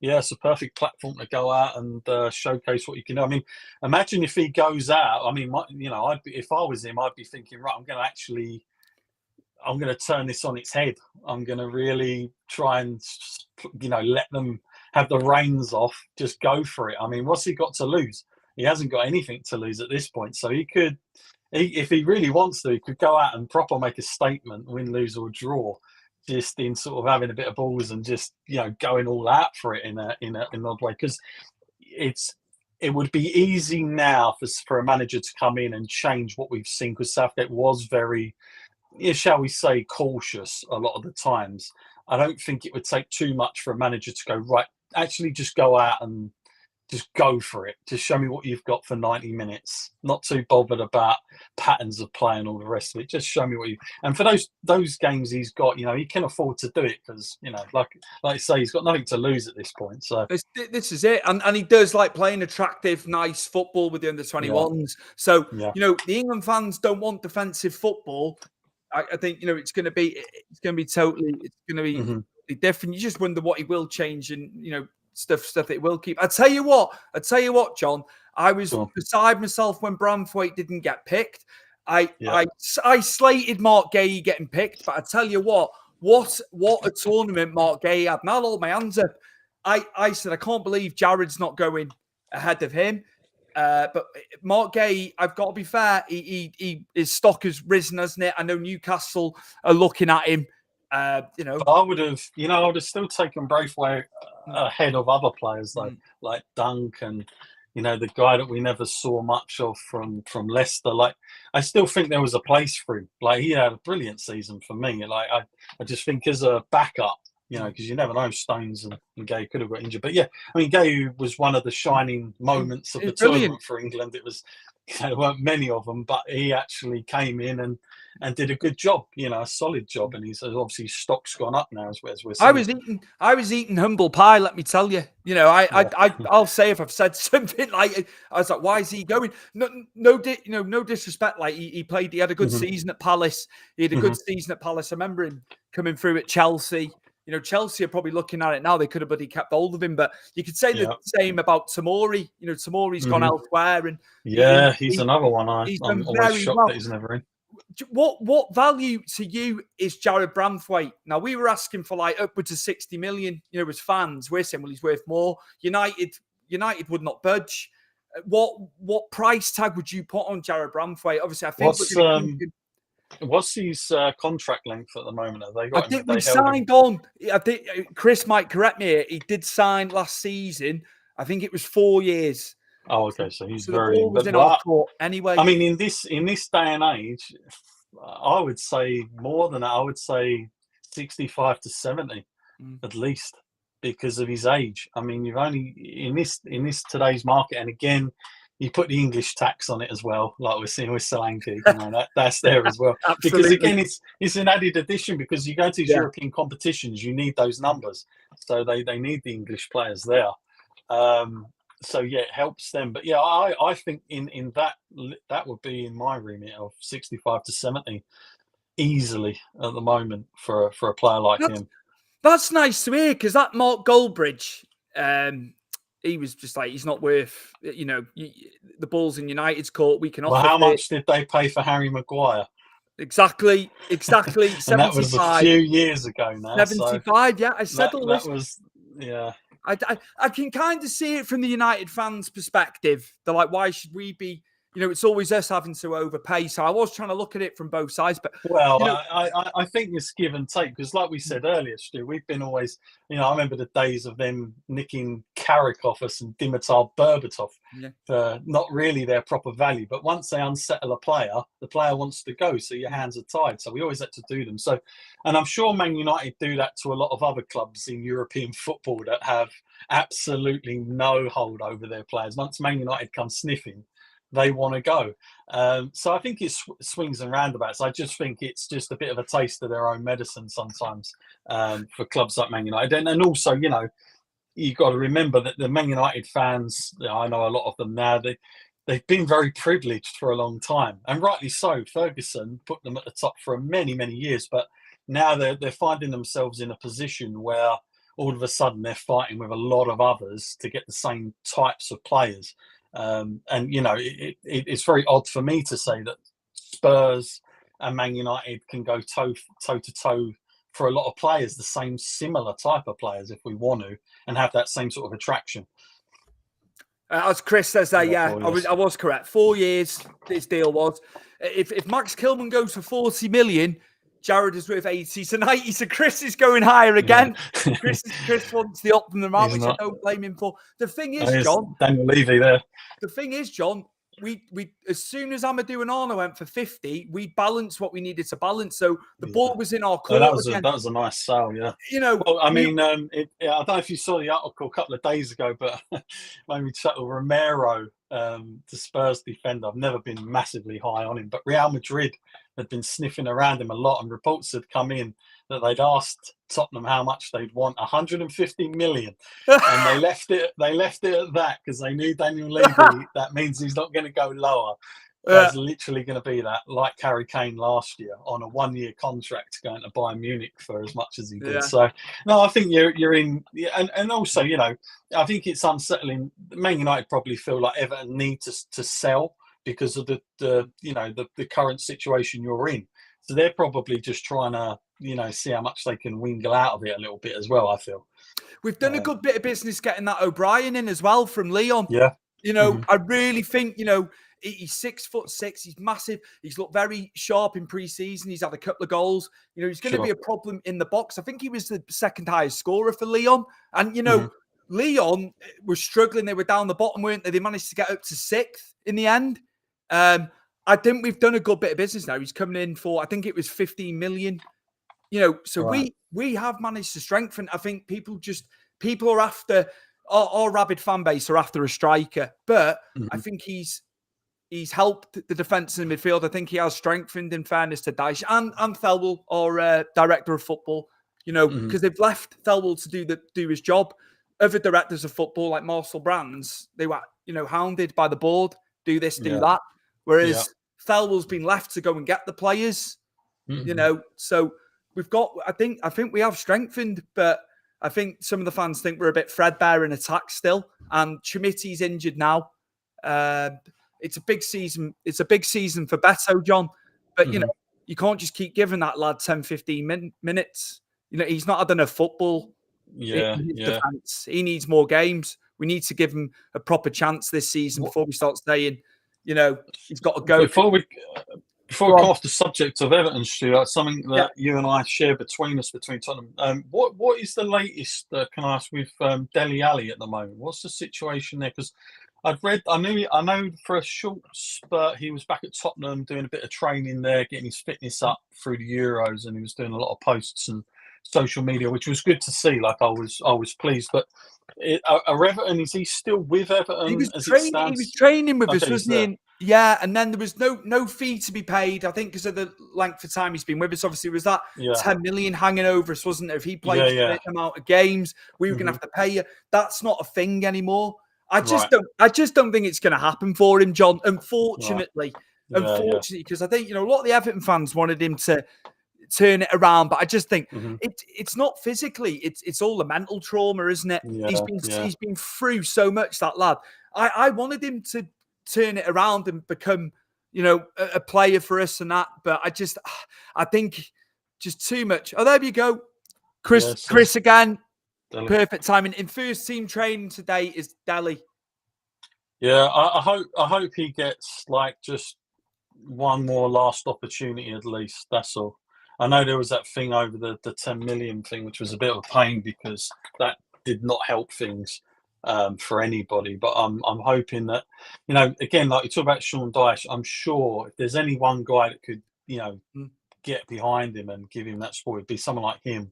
It's a perfect platform to go out and showcase what you can do. I mean, imagine if he goes out. I mean, if I was him, I'd be thinking, right, I'm going to turn this on its head. I'm going to really try and, let them have the reins off. Just go for it. I mean, what's he got to lose? He hasn't got anything to lose at this point. So he could, if he really wants to, he could go out and proper make a statement, win, lose or draw. Just in sort of having a bit of balls and just going all out for it in an odd way, because it would be easy now for a manager to come in and change what we've seen, because Southgate was very, shall we say, cautious a lot of the times. I don't think it would take too much for a manager to go, right, actually just go out and just go for it. Just show me what you've got for 90 minutes. Not too bothered about patterns of play and all the rest of it. Just show me what you. And for those games he's got, he can afford to do it because like I say, he's got nothing to lose at this point. So this is it, and he does like playing attractive, nice football with the under-21s. So the England fans don't want defensive football. I think it's going to be totally different. You just wonder what he will change and stuff that it will keep. I tell you what, John. I was beside myself when Branthwaite didn't get picked. I slated Mark Gay getting picked, but I tell you what a tournament Mark Gay had. And I'll hold my hands up. I said I can't believe Jared's not going ahead of him. But Mark Gay, I've got to be fair, his stock has risen, hasn't it? I know Newcastle are looking at him. But I would have still taken Braithwaite ahead of other players though, like Dunk and the guy that we never saw much of from Leicester. Like, I still think there was a place for him. Like, he had a brilliant season for me. Like, I just think as a backup, because you never know, Stones and Gay could have got injured. But yeah, I mean, Gay was one of the shining moments of the tournament for England. It was, there weren't many of them, but he actually came in and did a good job, a solid job. And he's obviously stock's gone up now as we're seeing. I was eating humble pie, let me tell you. I'll say if I've said something like, I was like, why is he going? No disrespect. Like he had a good season at Palace. He had a good season at Palace. I remember him coming through at Chelsea. Chelsea are probably looking at it now. They could have bloody kept hold of him, but you could say the same about Tomori. Tomori's gone elsewhere, and he's another one. I'm always shocked that he's never in. What value to you is Jared Branthwaite? Now, we were asking for like upwards of 60 million. As fans, we're saying, well, he's worth more. United would not budge. What price tag would you put on Jared Branthwaite? Obviously, I think. What's his contract length at the moment? Have they got? I think we signed on. I think Chris might correct me. He did sign last season. I think it was 4 years. Oh, okay. So he's very. The ball was in our court anyway. I mean, in this day and age, I would say more than that. I would say 65 to 70 at least, because of his age. I mean, you've only in this today's market, and again, you put the English tax on it as well, like we're seeing with Solanke. That's there as well. Because again, it's an added addition, because you go to these European competitions, you need those numbers, so they need the English players there. So yeah, it helps them. But yeah, I think in that would be in my remit of 65 to 70 easily at the moment for a player like him. That's nice to hear, because that Mark Goldbridge, he was just like, he's not worth, the ball's in United's court. We can offer. Well, how much did they pay for Harry Maguire? Exactly. 75. And that was a few years ago now. 75, yeah. I said all this. That was, yeah. I can kind of see it from the United fans' perspective. They're like, why should we be? It's always us having to overpay. So I was trying to look at it from both sides. But I think it's give and take, because, like we said earlier, Stu, we've been always, I remember the days of them nicking Carrick off us and Dimitar Berbatov for not really their proper value. But once they unsettle a player, the player wants to go, so your hands are tied. So we always had to do them. So, and I'm sure Man United do that to a lot of other clubs in European football that have absolutely no hold over their players. Once Man United come sniffing, they want to go. So I think it swings and roundabouts. I just think it's just a bit of a taste of their own medicine sometimes for clubs like Man United. And also, you've got to remember that the Man United fans, I know a lot of them now, they've been very privileged for a long time. And rightly so. Ferguson put them at the top for many, many years. But now they're finding themselves in a position where all of a sudden they're fighting with a lot of others to get the same types of players. And it's very odd for me to say that Spurs and Man United can go toe to toe for a lot of players, the same similar type of players, if we want to, and have that same sort of attraction. As Chris says, I was correct. 4 years this deal was. If Max Kilman goes for 40 million, Jared is worth 80 to 90. So Chris is going higher again. Yeah. Chris wants the optimum amount, which I don't blame him for. The thing is, John. Daniel Levy there. The thing is, John, we as soon as Amadou and Arno went for 50, we balanced what we needed to balance. So the ball was in our No, court that again. was a nice sale, yeah. You know, Well, I mean, I don't know if you saw the article a couple of days ago, but made me chuckle. Romero, the Spurs defender, I've never been massively high on him, but Real Madrid had been sniffing around him a lot, and reports had come in that they'd asked Tottenham how much they'd want, 150 million, and they left it at that because they knew Daniel Levy. That means he's not going to go lower. Guy's literally going to be that, like Harry Kane last year, on a 1-year contract going to Bayern Munich for as much as he did. So, no, I think you're in, and also, you know, I think it's unsettling. Man United probably feel like Everton need to sell because of the current situation you're in. So they're probably just trying to, you know, see how much they can wingle out of it a little bit as well, I feel. We've done a good bit of business getting that O'Brien in as well from Lyon. Yeah. You know, I really think, you know, he's 6'6", he's massive. He's looked very sharp in pre-season. He's had a couple of goals. You know, he's going to be a problem in the box. I think he was the second highest scorer for Lyon. And, you know, Lyon was struggling. They were down the bottom, weren't they? They managed to get up to 6th in the end. I think we've done a good bit of business now. He's coming in for, I think it was 15 million. You know, so we have managed to strengthen. I think people are after, our rabid fan base are after a striker. But I think he's helped the defence and midfield. I think he has strengthened, in fairness to Dyche and Thelwell, our director of football, you know, because they've left Thelwell to do his job. Other directors of football, like Marcel Brands, they were, you know, hounded by the board, do this, do that. Whereas Thelwell's been left to go and get the players, you know. So we've got, I think we have strengthened, but I think some of the fans think we're a bit threadbare in attack still. And Chimiti's injured now. It's a big season. It's a big season for Beto, John. But, you know, you can't just keep giving that lad 10, 15 minutes. You know, he's not had enough football in his defence. He needs more games. We need to give him a proper chance this season before we start saying, you know, he's got to go. Before we go off the subject of Everton, Stuart, something that you and I share between Tottenham. What is the latest, can I ask, with Dele Alli at the moment? What's the situation there? Because I know for a short spurt he was back at Tottenham doing a bit of training there, getting his fitness up through the Euros, and he was doing a lot of posts and social media, which was good to see. Like I was pleased. But are Everton, is he still with Everton? He was training with us, wasn't he? Yeah, and then there was no fee to be paid. I think because of the length of time he's been with us. Obviously, it was that 10 million hanging over us, wasn't it? If he played a certain amount of games, we were going to have to pay you. That's not a thing anymore. I just don't think it's going to happen for him, John. Unfortunately, because I think, you know, a lot of the Everton fans wanted him to turn it around, but I just think it's not physically. It's all the mental trauma, isn't it? He's been through so much, that lad. I wanted him to turn it around and become, you know, a player for us and that, but I think just too much. Oh, there you go, Chris again. Dele. Perfect timing. In first team training today is Dele. Yeah, I hope he gets like just one more last opportunity at least. That's all. I know there was that thing over the 10 million thing, which was a bit of a pain because that did not help things for anybody. But I'm hoping that, you know, again, like you talk about Sean Dyche, I'm sure if there's any one guy that could, you know, get behind him and give him that support, it'd be someone like him.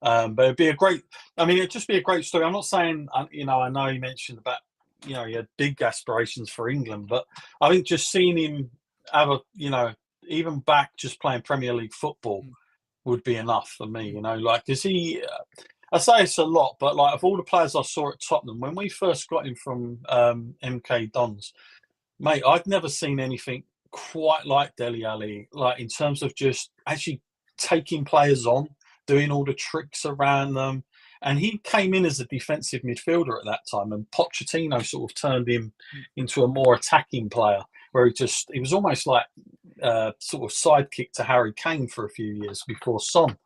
But it'd just be a great story. I'm not saying, you know, I know you mentioned about, you know, he had big aspirations for England, but I think just seeing him have a, you know, even back just playing Premier League football would be enough for me, you know, like, because I say it's a lot, but like of all the players I saw at Tottenham, when we first got him from MK Dons, mate, I'd never seen anything quite like Dele Alli, like in terms of just actually taking players on, doing all the tricks around them. And he came in as a defensive midfielder at that time, and Pochettino sort of turned him into a more attacking player, where he was almost like sort of sidekick to Harry Kane for a few years before Son.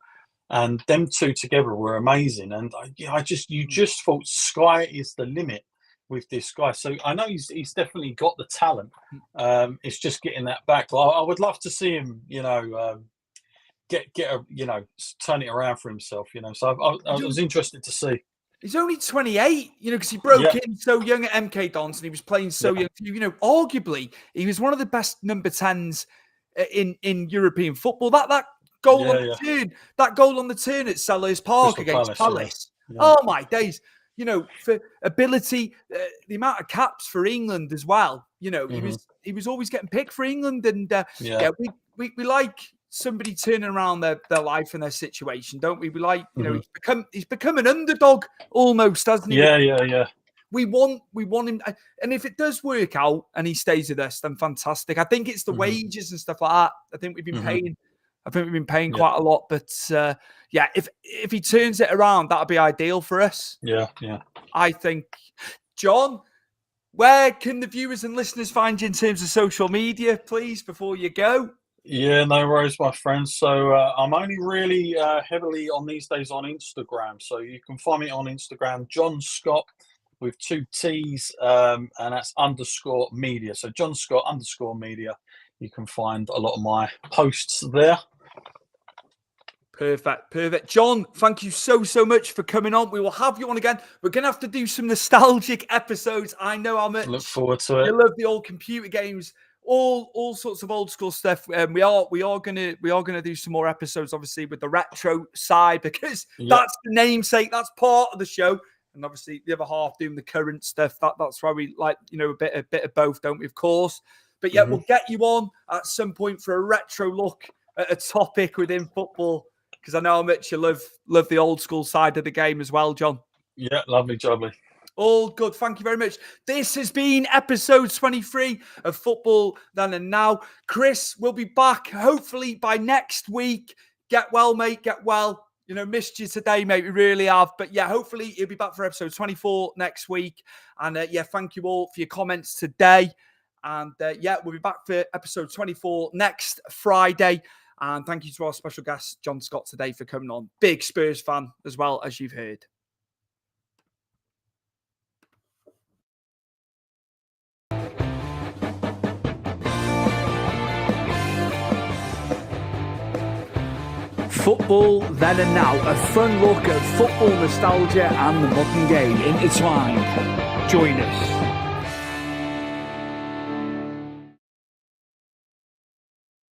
And them two together were amazing. And you just thought sky is the limit with this guy. So I know he's definitely got the talent. It's just getting that back. I would love to see him, you know, turn it around for himself, you know. So I was interested to see. He's only 28, because he broke Yeah. in so young at MK Dons and he was playing so young. Arguably, he was one of the best number 10s in European football. That goal on the turn at Selhurst Park Crystal against Palace. Yeah. Oh my days! For ability, the amount of caps for England as well. He was always getting picked for England, and we like somebody turning around their life and their situation, don't we? We like, he's become an underdog almost, hasn't he? Yeah. We want him, and if it does work out and he stays with us, then fantastic. I think it's the wages and stuff like that. I think we've been paying quite a lot, but if he turns it around, that'll be ideal for us. Yeah. I think. John, where can the viewers and listeners find you in terms of social media, please, before you go? Yeah, no worries, my friend. So I'm only really heavily on these days on Instagram. So you can find me on Instagram, John Scott with 2 T's, and that's _media. So John Scott _media. You can find a lot of my posts there. Perfect. John, thank you so much for coming on. We will have you on again. We're going to have to do some nostalgic episodes. I know how much Look forward to it. You love the old computer games, all sorts of old school stuff. We are gonna do some more episodes, obviously, with the retro side, because that's the namesake. That's part of the show, and obviously the other half doing the current stuff. That's why we like a bit of both, don't we? Of course, but we'll get you on at some point for a retro look at a topic within football, because I know how much you love the old school side of the game as well, John. Yeah, lovely, jubbly. All good. Thank you very much. This has been episode 23 of Football Then and Now. Chris will be back hopefully by next week. Get well, mate. Get well. Missed you today, mate. We really have. But hopefully he'll be back for episode 24 next week. And thank you all for your comments today. And we'll be back for episode 24 next Friday. And thank you to our special guest, John Scott, today for coming on. Big Spurs fan as well, as you've heard. Football Then and Now, a fun look at football nostalgia and the modern game intertwined. Join us.